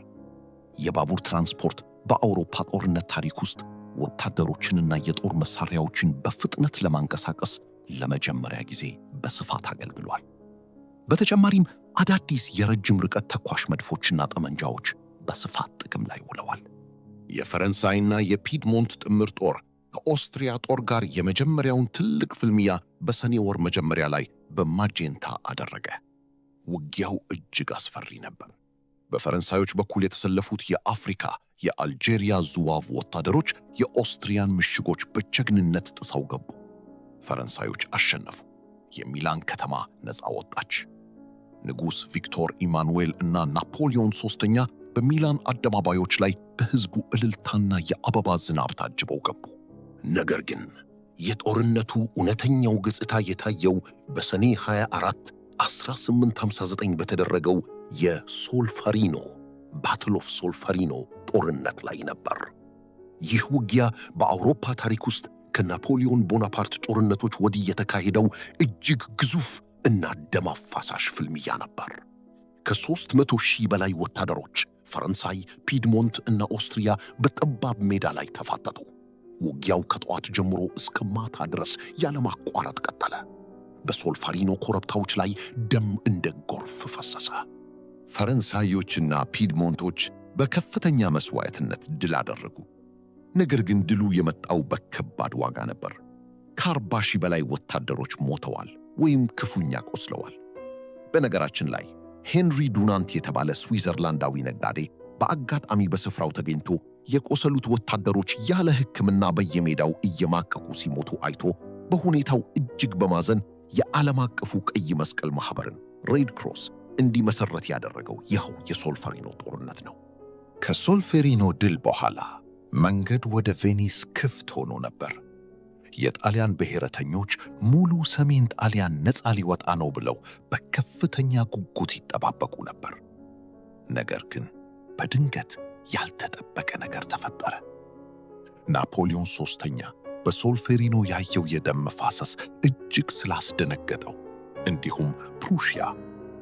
የባቡር ትራንስፖርት በአውሮፓ ጦርነት ታሪክ ውስጥ ወታደሮችንና የጦር መሳሪያዎችን በፍጥነት ለማንቀሳቀስ ለመጀመሪያ ጊዜ በስፋት አገልግሏል። በተጨማሪም አዳዲስ የረጅም ርቀት ተኳሽ መድፎችና ጠመንጃዎች በስፋት ጥቅም ላይ ውለዋል። የፈረንሳይና የፒድሞንት ጥምር ጦር ከኦስትሪያ ጦር ጋር የመጀመሪያውን ትልቅ ፍልሚያ በሰኔ ወር መጀመሪያ ላይ በማጄንታ አደረገ። ውጊያው እጅግ አስፈሪ ነበር። በፈረንሳዮች በኩል የተሰለፉት የአፍሪካ፣ የአልጄሪያ ዙዋቭ ወታደሮች የኦስትሪያን ምሽጎች በጀግንነት ጥሰው ገቡ። ፈረንሳዮች አሸነፉ። የሚላን ከተማ ነፃ ወጣች። ንጉሥ ቪክቶር ኢማኑኤል እና ናፖሊዮን ሦስተኛ በሚላን አደባባዮች ላይ በሕዝቡ እልልታና የአበባ ዝናብ ታጅበው ገቡ። ነገር ግን የጦርነቱ እውነተኛው ገጽታ የታየው በሰኔ 24 1859 በተደረገው የሶልፈሪኖ ባትል ኦፍ ሶልፈሪኖ ጦርነት ላይ ነበር። ይህ ውጊያ በአውሮፓ ታሪክ ውስጥ ከናፖሊዮን ቦናፓርት ጦርነቶች ወዲህ የተካሄደው እጅግ ግዙፍ እና ደም አፋሳሽ ፍልሚያ ነበር። ከ300,000 በላይ ወታደሮች ፈረንሳይ፣ ፒድሞንት እና ኦስትሪያ በጠባብ ሜዳ ላይ ተፋጠጡ። ውጊያው ከጠዋት ጀምሮ እስከ ማታ ድረስ ያለማቋረጥ ቀጠለ። በሶልፈሪኖ ኮረብታዎች ላይ ደም እንደ ጎርፍ ፈሰሰ። ፈረንሳዮችና ፒድሞንቶች በከፍተኛ መስዋዕትነት ድል አደረጉ። ነገር ግን ድሉ የመጣው በከባድ ዋጋ ነበር። ከ40,000 በላይ ወታደሮች ሞተዋል ወይም ክፉኛ ቆስለዋል። በነገራችን ላይ ሄንሪ ዱናንት የተባለ ስዊዘርላንዳዊ ነጋዴ በአጋጣሚ በስፍራው ተገኝቶ የቆሰሉት ወታደሮች ያለ ሕክምና በየሜዳው እየማቀቁ ሲሞቱ አይቶ በሁኔታው እጅግ በማዘን የዓለም አቀፉ ቀይ መስቀል ማኅበርን ሬድ ክሮስ እንዲመሠረት ያደረገው ይኸው የሶልፈሪኖ ጦርነት ነው። ከሶልፌሪኖ ድል በኋላ መንገድ ወደ ቬኒስ ክፍት ሆኖ ነበር። የጣሊያን ብሔረተኞች ሙሉ ሰሜን ጣሊያን ነፃ ሊወጣ ነው ብለው በከፍተኛ ጉጉት ይጠባበቁ ነበር። ነገር ግን በድንገት ያልተጠበቀ ነገር ተፈጠረ። ናፖሊዮን ሦስተኛ በሶልፌሪኖ ያየው የደም መፋሰስ እጅግ ስላስደነገጠው፣ እንዲሁም ፕሩሺያ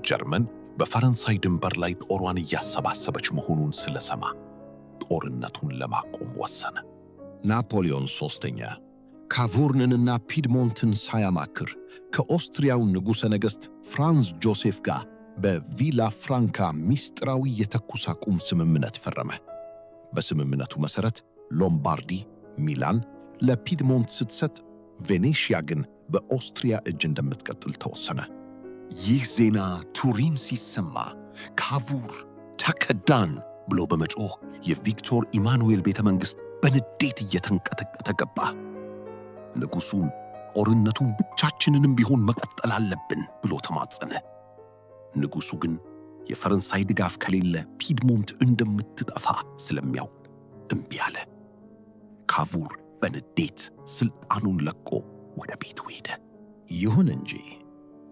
ጀርመን በፈረንሳይ ድንበር ላይ ጦሯን እያሰባሰበች መሆኑን ስለሰማ ጦርነቱን ለማቆም ወሰነ። ናፖሊዮን ሦስተኛ ካቡርንንና ፒድሞንትን ሳያማክር ከኦስትሪያው ንጉሠ ነገሥት ፍራንዝ ጆሴፍ ጋር በቪላ ፍራንካ ሚስጥራዊ የተኩስ አቁም ስምምነት ፈረመ። በስምምነቱ መሠረት ሎምባርዲ፣ ሚላን ለፒድሞንት ስትሰጥ፣ ቬኔሺያ ግን በኦስትሪያ እጅ እንደምትቀጥል ተወሰነ። ይህ ዜና ቱሪን ሲሰማ ካቡር ተከዳን ብሎ በመጮህ የቪክቶር ኢማኑኤል ቤተ መንግሥት በንዴት እየተንቀጠቀጠ ገባ። ንጉሡን ጦርነቱን ብቻችንንም ቢሆን መቀጠል አለብን ብሎ ተማጸነ። ንጉሡ ግን የፈረንሳይ ድጋፍ ከሌለ ፒድሞንት እንደምትጠፋ ስለሚያውቅ እምቢ አለ። ካቡር በንዴት ሥልጣኑን ለቆ ወደ ቤቱ ሄደ። ይሁን እንጂ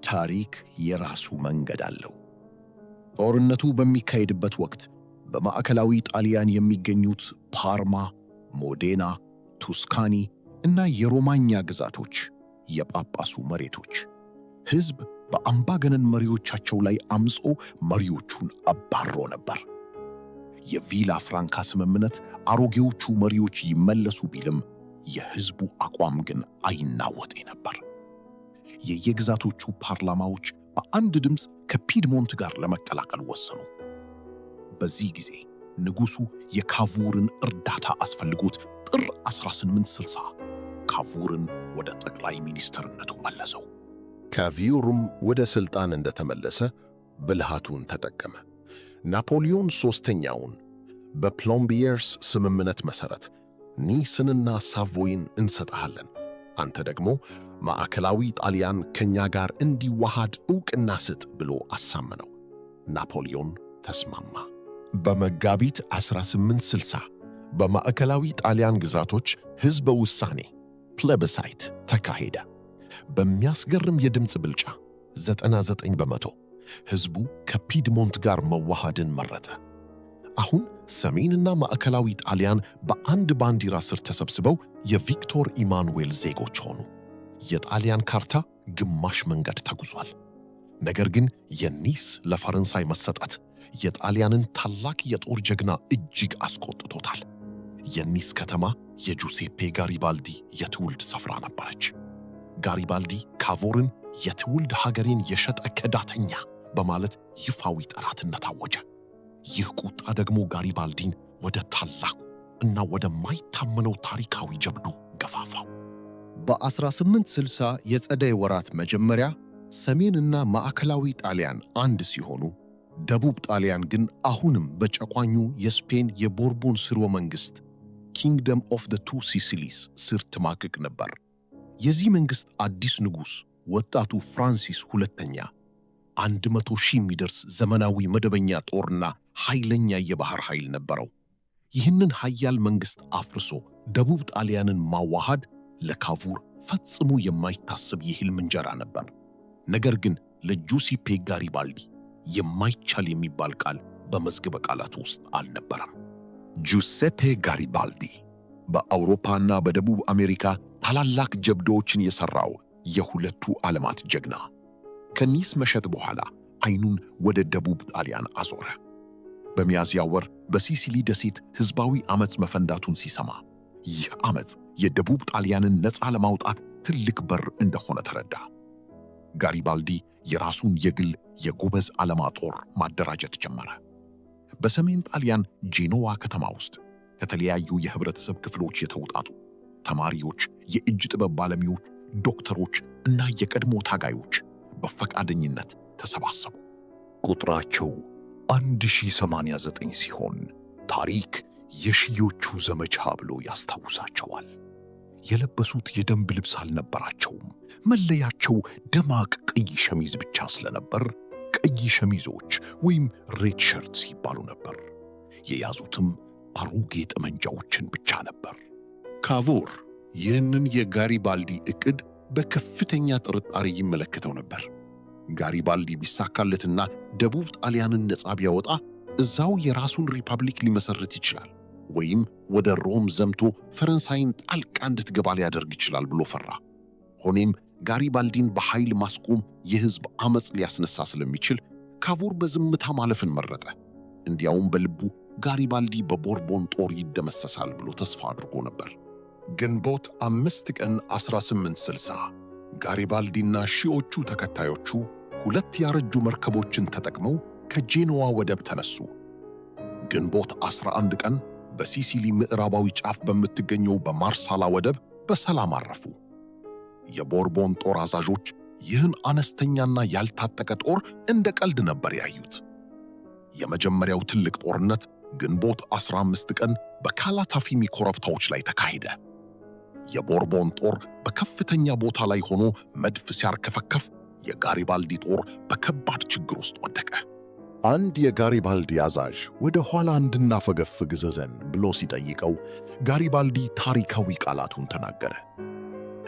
ታሪክ የራሱ መንገድ አለው። ጦርነቱ በሚካሄድበት ወቅት በማዕከላዊ ጣሊያን የሚገኙት ፓርማ፣ ሞዴና፣ ቱስካኒ እና የሮማኛ ግዛቶች የጳጳሱ መሬቶች ሕዝብ በአምባገነን መሪዎቻቸው ላይ አምጾ መሪዎቹን አባሮ ነበር። የቪላ ፍራንካ ስምምነት አሮጌዎቹ መሪዎች ይመለሱ ቢልም የሕዝቡ አቋም ግን አይናወጤ ነበር። የየግዛቶቹ ፓርላማዎች በአንድ ድምፅ ከፒድሞንት ጋር ለመቀላቀል ወሰኑ። በዚህ ጊዜ ንጉሡ የካቮርን እርዳታ አስፈልጎት ጥር 1860 ካቮርን ወደ ጠቅላይ ሚኒስትርነቱ መለሰው። ካቪሩም ወደ ሥልጣን እንደተመለሰ ብልሃቱን ተጠቀመ። ናፖሊዮን ሦስተኛውን በፕሎምቢየርስ ስምምነት መሠረት ኒስንና ሳቮይን እንሰጥሃለን፣ አንተ ደግሞ ማዕከላዊ ጣሊያን ከእኛ ጋር እንዲዋሃድ ዕውቅና ስጥ ብሎ አሳመነው። ናፖሊዮን ተስማማ። በመጋቢት 1860 በማዕከላዊ ጣሊያን ግዛቶች ሕዝበ ውሳኔ ፕሌብሳይት ተካሄደ። በሚያስገርም የድምፅ ብልጫ 99 በመቶ ሕዝቡ ከፒድሞንት ጋር መዋሃድን መረጠ። አሁን ሰሜንና ማዕከላዊ ጣሊያን በአንድ ባንዲራ ስር ተሰብስበው የቪክቶር ኢማኑኤል ዜጎች ሆኑ። የጣሊያን ካርታ ግማሽ መንገድ ተጉዟል። ነገር ግን የኒስ ለፈረንሳይ መሰጠት የጣሊያንን ታላቅ የጦር ጀግና እጅግ አስቆጥቶታል። የኒስ ከተማ የጁሴፔ ጋሪባልዲ የትውልድ ስፍራ ነበረች። ጋሪባልዲ ካቮርን የትውልድ ሀገሬን የሸጠ ከዳተኛ በማለት ይፋዊ ጠላትነት አወጀ። ይህ ቁጣ ደግሞ ጋሪባልዲን ወደ ታላቁ እና ወደማይታመነው ታሪካዊ ጀብዱ ገፋፋው። በ1860 የጸደይ ወራት መጀመሪያ ሰሜንና ማዕከላዊ ጣሊያን አንድ ሲሆኑ፣ ደቡብ ጣሊያን ግን አሁንም በጨቋኙ የስፔን የቦርቦን ስርወ መንግሥት ኪንግደም ኦፍ ዘ ቱ ሲሲሊስ ስር ትማቅቅ ነበር። የዚህ መንግሥት አዲስ ንጉሥ ወጣቱ ፍራንሲስ ሁለተኛ 100,000 የሚደርስ ዘመናዊ መደበኛ ጦርና ኃይለኛ የባሕር ኃይል ነበረው። ይህንን ኃያል መንግሥት አፍርሶ ደቡብ ጣሊያንን ማዋሃድ ለካቮር ፈጽሞ የማይታሰብ የሕልም እንጀራ ነበር። ነገር ግን ለጁሴፔ ጋሪባልዲ የማይቻል የሚባል ቃል በመዝገበ ቃላት ውስጥ አልነበረም። ጁሴፔ ጋሪባልዲ በአውሮፓና በደቡብ አሜሪካ ታላላቅ ጀብዶዎችን የሠራው የሁለቱ ዓለማት ጀግና ከኒስ መሸጥ በኋላ ዓይኑን ወደ ደቡብ ጣሊያን አዞረ። በሚያዝያ ወር በሲሲሊ ደሴት ሕዝባዊ ዓመፅ መፈንዳቱን ሲሰማ ይህ ዓመፅ የደቡብ ጣሊያንን ነፃ ለማውጣት ትልቅ በር እንደሆነ ተረዳ። ጋሪባልዲ የራሱን የግል የጎበዝ ዓለማ ጦር ማደራጀት ጀመረ። በሰሜን ጣሊያን ጄኖዋ ከተማ ውስጥ ከተለያዩ የህብረተሰብ ክፍሎች የተውጣጡ ተማሪዎች፣ የእጅ ጥበብ ባለሙያዎች፣ ዶክተሮች እና የቀድሞ ታጋዮች በፈቃደኝነት ተሰባሰቡ። ቁጥራቸው 1089 ሲሆን ታሪክ የሺዎቹ ዘመቻ ብሎ ያስታውሳቸዋል። የለበሱት የደንብ ልብስ አልነበራቸውም። መለያቸው ደማቅ ቀይ ሸሚዝ ብቻ ስለነበር ቀይ ሸሚዞች ወይም ሬድ ሸርትስ ይባሉ ነበር። የያዙትም አሮጌ ጠመንጃዎችን ብቻ ነበር። ካቮር ይህንን የጋሪባልዲ ዕቅድ በከፍተኛ ጥርጣሬ ይመለከተው ነበር። ጋሪባልዲ ቢሳካለትና ደቡብ ጣሊያንን ነፃ ቢያወጣ እዛው የራሱን ሪፐብሊክ ሊመሰርት ይችላል፣ ወይም ወደ ሮም ዘምቶ ፈረንሳይን ጣልቃ እንድትገባ ሊያደርግ ይችላል ብሎ ፈራ። ሆኔም ጋሪባልዲን በኃይል ማስቆም የሕዝብ ዓመፅ ሊያስነሳ ስለሚችል ካቮር በዝምታ ማለፍን መረጠ። እንዲያውም በልቡ ጋሪባልዲ በቦርቦን ጦር ይደመሰሳል ብሎ ተስፋ አድርጎ ነበር። ግንቦት 5 ቀን 1860 ጋሪባልዲና ሺዎቹ ተከታዮቹ 2 ያረጁ መርከቦችን ተጠቅመው ከጄኖዋ ወደብ ተነሱ። ግንቦት 11 ቀን በሲሲሊ ምዕራባዊ ጫፍ በምትገኘው በማርሳላ ወደብ በሰላም አረፉ። የቦርቦን ጦር አዛዦች ይህን አነስተኛና ያልታጠቀ ጦር እንደ ቀልድ ነበር ያዩት። የመጀመሪያው ትልቅ ጦርነት ግንቦት 15 ቀን በካላታፊሚ ኮረብታዎች ላይ ተካሄደ። የቦርቦን ጦር በከፍተኛ ቦታ ላይ ሆኖ መድፍ ሲያርከፈከፍ፣ የጋሪባልዲ ጦር በከባድ ችግር ውስጥ ወደቀ። አንድ የጋሪባልዲ አዛዥ ወደ ኋላ እንድናፈገፍግ እዘዘን ብሎ ሲጠይቀው ጋሪባልዲ ታሪካዊ ቃላቱን ተናገረ።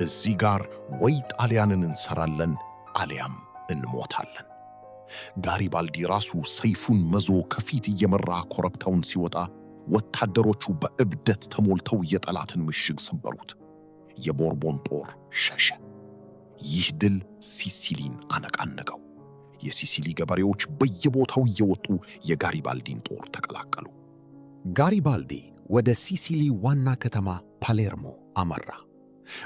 እዚህ ጋር ወይ ጣሊያንን እንሰራለን አሊያም እንሞታለን። ጋሪባልዲ ራሱ ሰይፉን መዞ ከፊት እየመራ ኮረብታውን ሲወጣ ወታደሮቹ በእብደት ተሞልተው የጠላትን ምሽግ ሰበሩት። የቦርቦን ጦር ሸሸ። ይህ ድል ሲሲሊን አነቃነቀው። የሲሲሊ ገበሬዎች በየቦታው እየወጡ የጋሪባልዲን ጦር ተቀላቀሉ። ጋሪባልዲ ወደ ሲሲሊ ዋና ከተማ ፓሌርሞ አመራ።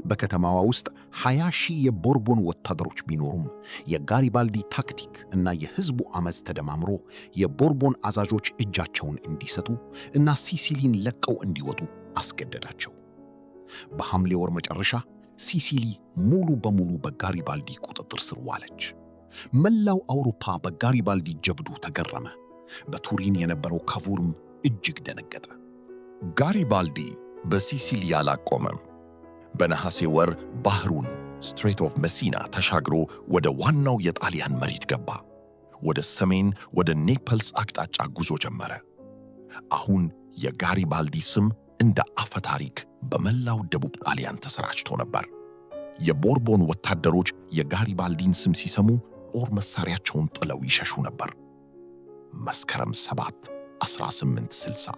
በከተማዋ ውስጥ 20,000 የቦርቦን ወታደሮች ቢኖሩም የጋሪባልዲ ታክቲክ እና የሕዝቡ ዓመፅ ተደማምሮ የቦርቦን አዛዦች እጃቸውን እንዲሰጡ እና ሲሲሊን ለቀው እንዲወጡ አስገደዳቸው። በሐምሌ ወር መጨረሻ ሲሲሊ ሙሉ በሙሉ በጋሪባልዲ ቁጥጥር ስር ዋለች። መላው አውሮፓ በጋሪባልዲ ጀብዱ ተገረመ። በቱሪን የነበረው ካቮርም እጅግ ደነገጠ። ጋሪባልዲ በሲሲሊ አላቆመም። በነሐሴ ወር ባህሩን ስትሬት ኦፍ መሲና ተሻግሮ ወደ ዋናው የጣሊያን መሬት ገባ። ወደ ሰሜን ወደ ኔፕልስ አቅጣጫ ጉዞ ጀመረ። አሁን የጋሪባልዲ ስም እንደ አፈ ታሪክ በመላው ደቡብ ጣሊያን ተሰራጭቶ ነበር። የቦርቦን ወታደሮች የጋሪባልዲን ስም ሲሰሙ ጦር መሳሪያቸውን ጥለው ይሸሹ ነበር። መስከረም 7 1860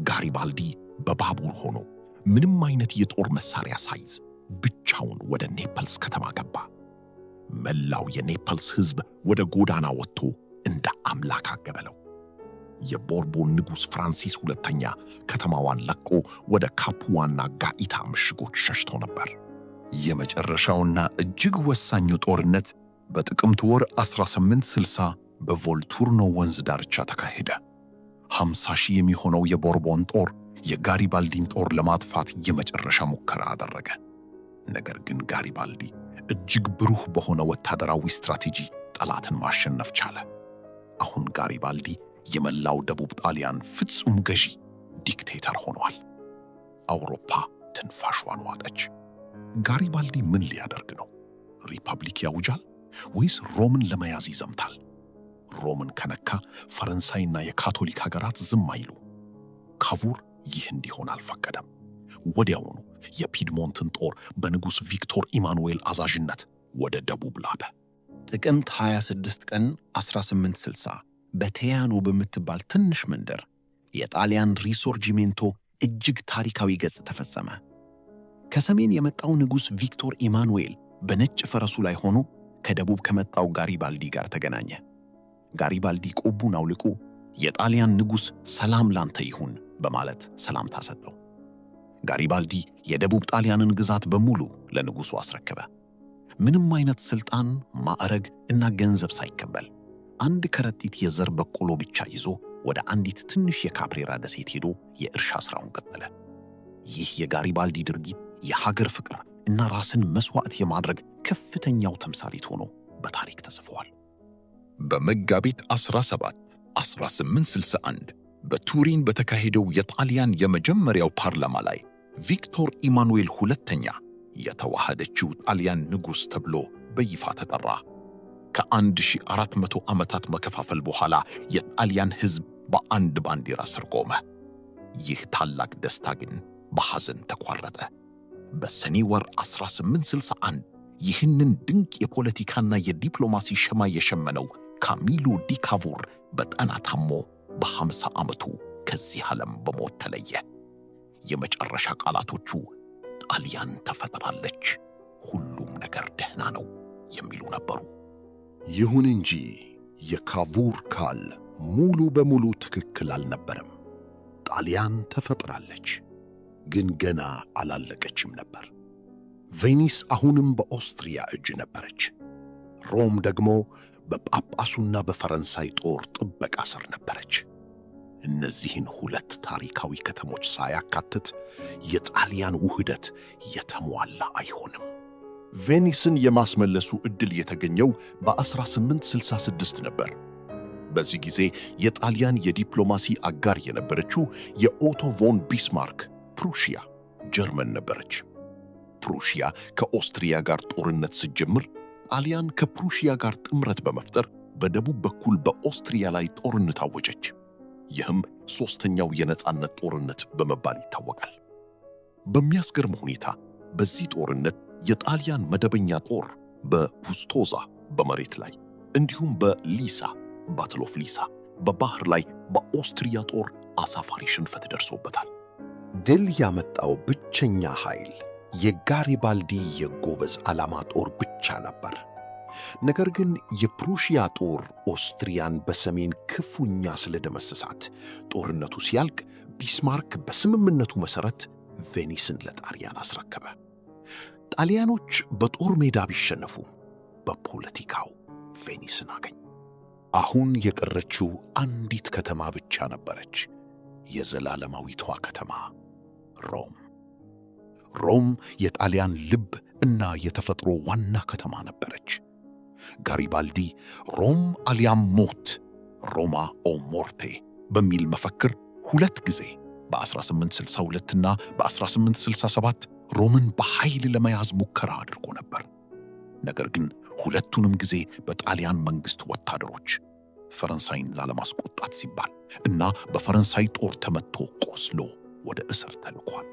ጋሪባልዲ በባቡር ሆኖ ምንም አይነት የጦር መሳሪያ ሳይዝ ብቻውን ወደ ኔፕልስ ከተማ ገባ። መላው የኔፕልስ ሕዝብ ወደ ጎዳና ወጥቶ እንደ አምላክ አገበለው። የቦርቦን ንጉሥ ፍራንሲስ ሁለተኛ ከተማዋን ለቆ ወደ ካፑዋና ጋኢታ ምሽጎች ሸሽቶ ነበር። የመጨረሻውና እጅግ ወሳኙ ጦርነት በጥቅምት ወር 1860 በቮልቱርኖ ወንዝ ዳርቻ ተካሄደ። 50,000 የሚሆነው የቦርቦን ጦር የጋሪባልዲን ጦር ለማጥፋት የመጨረሻ ሙከራ አደረገ። ነገር ግን ጋሪባልዲ እጅግ ብሩህ በሆነ ወታደራዊ ስትራቴጂ ጠላትን ማሸነፍ ቻለ። አሁን ጋሪባልዲ የመላው ደቡብ ጣሊያን ፍጹም ገዢ ዲክቴተር ሆኗል። አውሮፓ ትንፋሿን ዋጠች። ጋሪባልዲ ምን ሊያደርግ ነው? ሪፐብሊክ ያውጃል ወይስ ሮምን ለመያዝ ይዘምታል? ሮምን ከነካ ፈረንሳይና የካቶሊክ ሀገራት ዝም አይሉ። ካቮር ይህ እንዲሆን አልፈቀደም። ወዲያውኑ የፒድሞንትን ጦር በንጉሥ ቪክቶር ኢማኑኤል አዛዥነት ወደ ደቡብ ላከ። ጥቅምት 26 ቀን 1860 በቴያኖ በምትባል ትንሽ መንደር የጣሊያን ሪሶርጂሜንቶ እጅግ ታሪካዊ ገጽ ተፈጸመ። ከሰሜን የመጣው ንጉሥ ቪክቶር ኢማኑኤል በነጭ ፈረሱ ላይ ሆኖ ከደቡብ ከመጣው ጋሪባልዲ ጋር ተገናኘ። ጋሪባልዲ ቆቡን አውልቆ የጣሊያን ንጉሥ ሰላም ላንተ ይሁን በማለት ሰላምታ ሰጠው። ጋሪባልዲ የደቡብ ጣሊያንን ግዛት በሙሉ ለንጉሡ አስረከበ። ምንም አይነት ሥልጣን፣ ማዕረግ እና ገንዘብ ሳይቀበል አንድ ከረጢት የዘር በቆሎ ብቻ ይዞ ወደ አንዲት ትንሽ የካፕሬራ ደሴት ሄዶ የእርሻ ሥራውን ቀጠለ። ይህ የጋሪባልዲ ድርጊት የሀገር ፍቅር እና ራስን መሥዋዕት የማድረግ ከፍተኛው ተምሳሌት ሆኖ በታሪክ ተጽፏል። በመጋቢት 17 1861 በቱሪን በተካሄደው የጣሊያን የመጀመሪያው ፓርላማ ላይ ቪክቶር ኢማኑኤል ሁለተኛ የተዋሃደችው ጣሊያን ንጉሥ ተብሎ በይፋ ተጠራ። ከ1400 ዓመታት መከፋፈል በኋላ የጣሊያን ሕዝብ በአንድ ባንዲራ ስር ቆመ። ይህ ታላቅ ደስታ ግን በሐዘን ተቋረጠ። በሰኔ ወር 1861 ይህንን ድንቅ የፖለቲካና የዲፕሎማሲ ሸማ የሸመነው ካሚሎ ዲ ካቮር በጠና ታሞ በ50 ዓመቱ ከዚህ ዓለም በሞት ተለየ። የመጨረሻ ቃላቶቹ ጣሊያን ተፈጥራለች፣ ሁሉም ነገር ደህና ነው የሚሉ ነበሩ። ይሁን እንጂ የካቮር ቃል ሙሉ በሙሉ ትክክል አልነበረም። ጣሊያን ተፈጥራለች፣ ግን ገና አላለቀችም ነበር። ቬኒስ አሁንም በኦስትሪያ እጅ ነበረች። ሮም ደግሞ በጳጳሱና በፈረንሳይ ጦር ጥበቃ ስር ነበረች። እነዚህን ሁለት ታሪካዊ ከተሞች ሳያካትት የጣሊያን ውህደት የተሟላ አይሆንም። ቬኒስን የማስመለሱ ዕድል የተገኘው በ1866 ነበር። በዚህ ጊዜ የጣሊያን የዲፕሎማሲ አጋር የነበረችው የኦቶ ቮን ቢስማርክ ፕሩሺያ ጀርመን ነበረች። ፕሩሺያ ከኦስትሪያ ጋር ጦርነት ስትጀምር ጣሊያን ከፕሩሺያ ጋር ጥምረት በመፍጠር በደቡብ በኩል በኦስትሪያ ላይ ጦርነት አወጀች። ይህም ሦስተኛው የነጻነት ጦርነት በመባል ይታወቃል። በሚያስገርም ሁኔታ በዚህ ጦርነት የጣሊያን መደበኛ ጦር በቡስቶዛ በመሬት ላይ እንዲሁም በሊሳ ባትል ኦፍ ሊሳ በባህር ላይ በኦስትሪያ ጦር አሳፋሪ ሽንፈት ደርሶበታል። ድል ያመጣው ብቸኛ ኃይል የጋሪባልዲ የጎበዝ ዓላማ ጦር ብቻ ነበር። ነገር ግን የፕሩሺያ ጦር ኦስትሪያን በሰሜን ክፉኛ ስለደመሰሳት ጦርነቱ ሲያልቅ ቢስማርክ በስምምነቱ መሠረት ቬኒስን ለጣሊያን አስረከበ። ጣሊያኖች በጦር ሜዳ ቢሸነፉ በፖለቲካው ቬኒስን አገኙ። አሁን የቀረችው አንዲት ከተማ ብቻ ነበረች፣ የዘላለማዊቷ ከተማ ሮም። ሮም የጣሊያን ልብ እና የተፈጥሮ ዋና ከተማ ነበረች። ጋሪባልዲ ሮም አሊያም ሞት፣ ሮማ ኦ ሞርቴ በሚል መፈክር ሁለት ጊዜ በ1862 እና በ1867 ሮምን በኃይል ለመያዝ ሙከራ አድርጎ ነበር። ነገር ግን ሁለቱንም ጊዜ በጣሊያን መንግሥት ወታደሮች ፈረንሳይን ላለማስቆጣት ሲባል እና በፈረንሳይ ጦር ተመትቶ ቆስሎ ወደ እስር ተልኳል።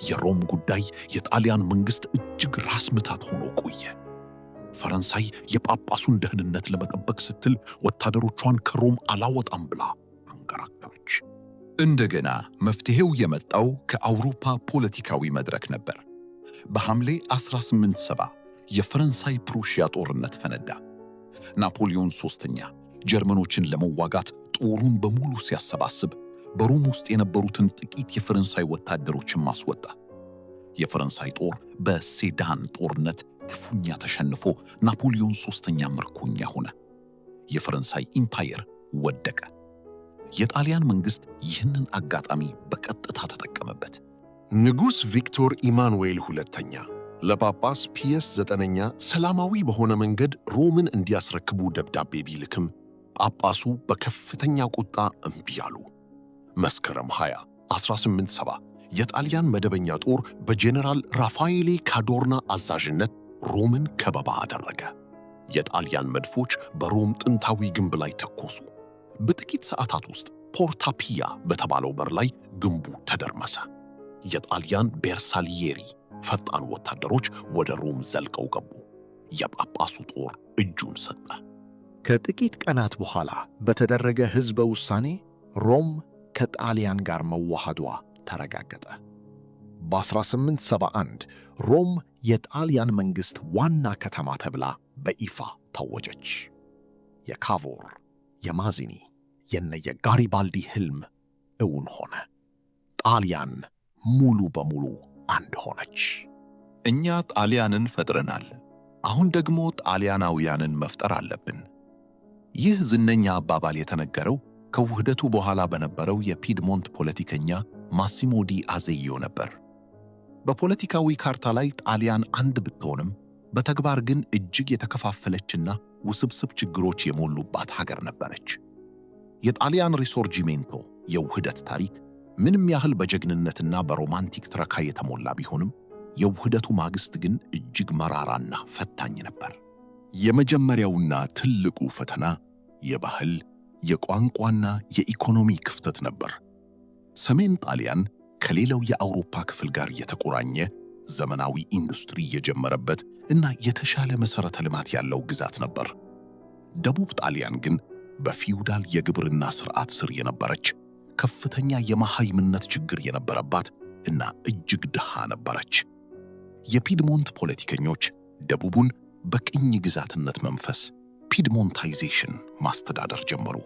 የሮም ጉዳይ የጣሊያን መንግሥት እጅግ ራስ ምታት ሆኖ ቆየ። ፈረንሳይ የጳጳሱን ደህንነት ለመጠበቅ ስትል ወታደሮቿን ከሮም አላወጣም ብላ አንገራገረች። እንደገና መፍትሔው የመጣው ከአውሮፓ ፖለቲካዊ መድረክ ነበር። በሐምሌ 1870 የፈረንሳይ ፕሩሺያ ጦርነት ፈነዳ። ናፖሊዮን ሦስተኛ ጀርመኖችን ለመዋጋት ጦሩን በሙሉ ሲያሰባስብ በሮም ውስጥ የነበሩትን ጥቂት የፈረንሳይ ወታደሮችን ማስወጣ። የፈረንሳይ ጦር በሴዳን ጦርነት ክፉኛ ተሸንፎ ናፖሊዮን ሦስተኛ ምርኮኛ ሆነ። የፈረንሳይ ኢምፓየር ወደቀ። የጣሊያን መንግሥት ይህንን አጋጣሚ በቀጥታ ተጠቀመበት። ንጉሥ ቪክቶር ኢማኑኤል ሁለተኛ ለጳጳስ ፒየስ ዘጠነኛ ሰላማዊ በሆነ መንገድ ሮምን እንዲያስረክቡ ደብዳቤ ቢልክም ጳጳሱ በከፍተኛ ቁጣ እምቢ አሉ። መስከረም 20 1870 የጣሊያን መደበኛ ጦር በጄኔራል ራፋኤሌ ካዶርና አዛዥነት ሮምን ከበባ አደረገ። የጣሊያን መድፎች በሮም ጥንታዊ ግንብ ላይ ተኮሱ። በጥቂት ሰዓታት ውስጥ ፖርታ ፒያ በተባለው በር ላይ ግንቡ ተደርመሰ። የጣሊያን ቤርሳሊየሪ ፈጣን ወታደሮች ወደ ሮም ዘልቀው ገቡ። የጳጳሱ ጦር እጁን ሰጠ። ከጥቂት ቀናት በኋላ በተደረገ ሕዝበ ውሳኔ ሮም ከጣሊያን ጋር መዋሃዷ ተረጋገጠ። በ1871 ሮም የጣሊያን መንግሥት ዋና ከተማ ተብላ በይፋ ታወጀች። የካቮር፣ የማዚኒ፣ የጋሪባልዲ ሕልም እውን ሆነ። ጣሊያን ሙሉ በሙሉ አንድ ሆነች። እኛ ጣሊያንን ፈጥረናል፣ አሁን ደግሞ ጣሊያናውያንን መፍጠር አለብን። ይህ ዝነኛ አባባል የተነገረው ከውህደቱ በኋላ በነበረው የፒድሞንት ፖለቲከኛ ማሲሞ ዲ አዜዮ ነበር። በፖለቲካዊ ካርታ ላይ ጣሊያን አንድ ብትሆንም በተግባር ግን እጅግ የተከፋፈለችና ውስብስብ ችግሮች የሞሉባት ሀገር ነበረች። የጣሊያን ሪሶርጂሜንቶ የውህደት ታሪክ ምንም ያህል በጀግንነትና በሮማንቲክ ትረካ የተሞላ ቢሆንም የውህደቱ ማግስት ግን እጅግ መራራና ፈታኝ ነበር። የመጀመሪያውና ትልቁ ፈተና የባህል፣ የቋንቋና የኢኮኖሚ ክፍተት ነበር። ሰሜን ጣሊያን ከሌላው የአውሮፓ ክፍል ጋር የተቆራኘ ዘመናዊ ኢንዱስትሪ የጀመረበት እና የተሻለ መሠረተ ልማት ያለው ግዛት ነበር። ደቡብ ጣሊያን ግን በፊውዳል የግብርና ሥርዓት ስር የነበረች ከፍተኛ የመሃይምነት ችግር የነበረባት እና እጅግ ድሃ ነበረች። የፒድሞንት ፖለቲከኞች ደቡቡን በቅኝ ግዛትነት መንፈስ ፒድሞንታይዜሽን ማስተዳደር ጀመሩ።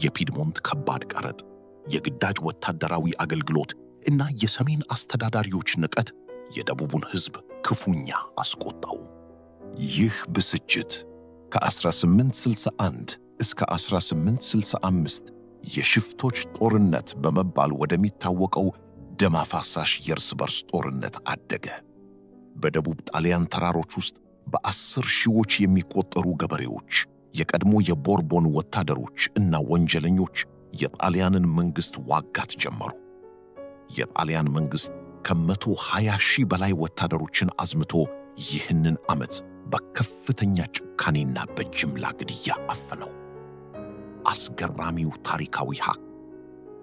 የፒድሞንት ከባድ ቀረጥ፣ የግዳጅ ወታደራዊ አገልግሎት እና የሰሜን አስተዳዳሪዎች ንቀት የደቡቡን ሕዝብ ክፉኛ አስቆጣው። ይህ ብስጭት ከ1861 እስከ 1865 የሽፍቶች ጦርነት በመባል ወደሚታወቀው ደም አፋሳሽ የእርስ በርስ ጦርነት አደገ። በደቡብ ጣሊያን ተራሮች ውስጥ በ10 ሺዎች የሚቆጠሩ ገበሬዎች፣ የቀድሞ የቦርቦን ወታደሮች እና ወንጀለኞች የጣሊያንን መንግሥት ዋጋት ጀመሩ። የጣሊያን መንግሥት ከ120 ሺህ በላይ ወታደሮችን አዝምቶ ይህንን ዓመፅ በከፍተኛ ጭካኔና በጅምላ ግድያ አፈነው። አስገራሚው ታሪካዊ ሐቅ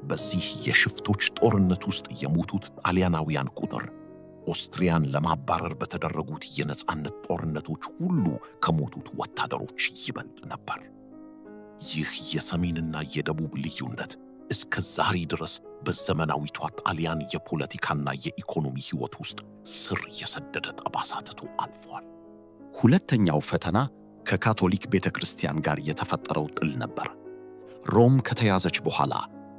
በዚህ የሽፍቶች ጦርነት ውስጥ የሞቱት ጣሊያናውያን ቁጥር ኦስትሪያን ለማባረር በተደረጉት የነጻነት ጦርነቶች ሁሉ ከሞቱት ወታደሮች ይበልጥ ነበር። ይህ የሰሜንና የደቡብ ልዩነት እስከ ዛሬ ድረስ በዘመናዊቷ ጣሊያን የፖለቲካና የኢኮኖሚ ሕይወት ውስጥ ስር የሰደደ ጠባሳ ትቶ አልፏል። ሁለተኛው ፈተና ከካቶሊክ ቤተ ክርስቲያን ጋር የተፈጠረው ጥል ነበር። ሮም ከተያዘች በኋላ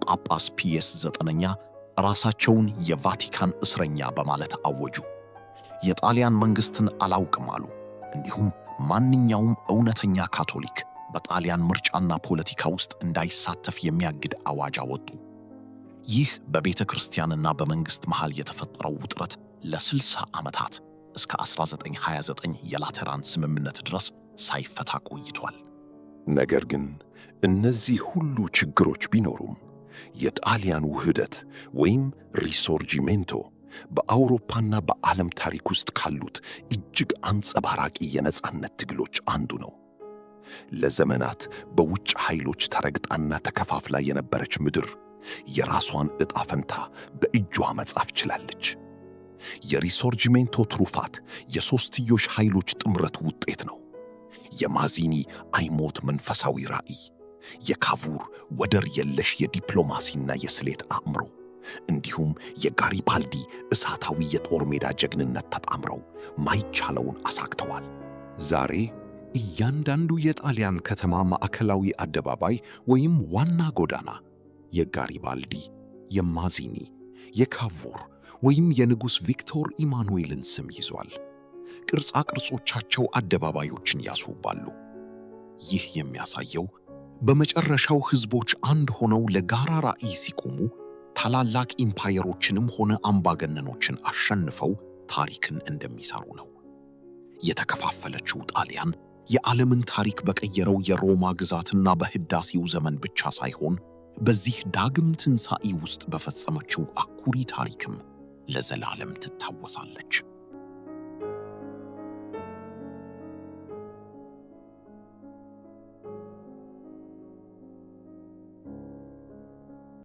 ጳጳስ ፒየስ ዘጠነኛ ራሳቸውን የቫቲካን እስረኛ በማለት አወጁ። የጣሊያን መንግሥትን አላውቅም አሉ። እንዲሁም ማንኛውም እውነተኛ ካቶሊክ በጣሊያን ምርጫና ፖለቲካ ውስጥ እንዳይሳተፍ የሚያግድ አዋጅ አወጡ። ይህ በቤተ ክርስቲያንና በመንግሥት መሃል የተፈጠረው ውጥረት ለ60 ዓመታት እስከ 1929 የላተራን ስምምነት ድረስ ሳይፈታ ቆይቷል። ነገር ግን እነዚህ ሁሉ ችግሮች ቢኖሩም የጣሊያን ውህደት ወይም ሪሶርጂሜንቶ በአውሮፓና በዓለም ታሪክ ውስጥ ካሉት እጅግ አንጸባራቂ የነጻነት ትግሎች አንዱ ነው። ለዘመናት በውጭ ኃይሎች ተረግጣና ተከፋፍላ የነበረች ምድር የራሷን ዕጣ ፈንታ በእጇ መጻፍ ችላለች። የሪሶርጂሜንቶ ትሩፋት የሦስትዮሽ ኃይሎች ጥምረት ውጤት ነው። የማዚኒ አይሞት መንፈሳዊ ራዕይ፣ የካቡር ወደር የለሽ የዲፕሎማሲና የስሌት አእምሮ፣ እንዲሁም የጋሪባልዲ እሳታዊ የጦር ሜዳ ጀግንነት ተጣምረው ማይቻለውን አሳክተዋል። ዛሬ እያንዳንዱ የጣሊያን ከተማ ማዕከላዊ አደባባይ ወይም ዋና ጎዳና የጋሪባልዲ፣ የማዚኒ፣ የካቡር ወይም የንጉሥ ቪክቶር ኢማኑኤልን ስም ይዟል። ቅርጻ ቅርጾቻቸው አደባባዮችን ያስውባሉ። ይህ የሚያሳየው በመጨረሻው ሕዝቦች አንድ ሆነው ለጋራ ራዕይ ሲቆሙ ታላላቅ ኢምፓየሮችንም ሆነ አምባገነኖችን አሸንፈው ታሪክን እንደሚሰሩ ነው። የተከፋፈለችው ጣሊያን የዓለምን ታሪክ በቀየረው የሮማ ግዛትና በሕዳሴው ዘመን ብቻ ሳይሆን በዚህ ዳግም ትንሣኤ ውስጥ በፈጸመችው አኩሪ ታሪክም ለዘላለም ትታወሳለች።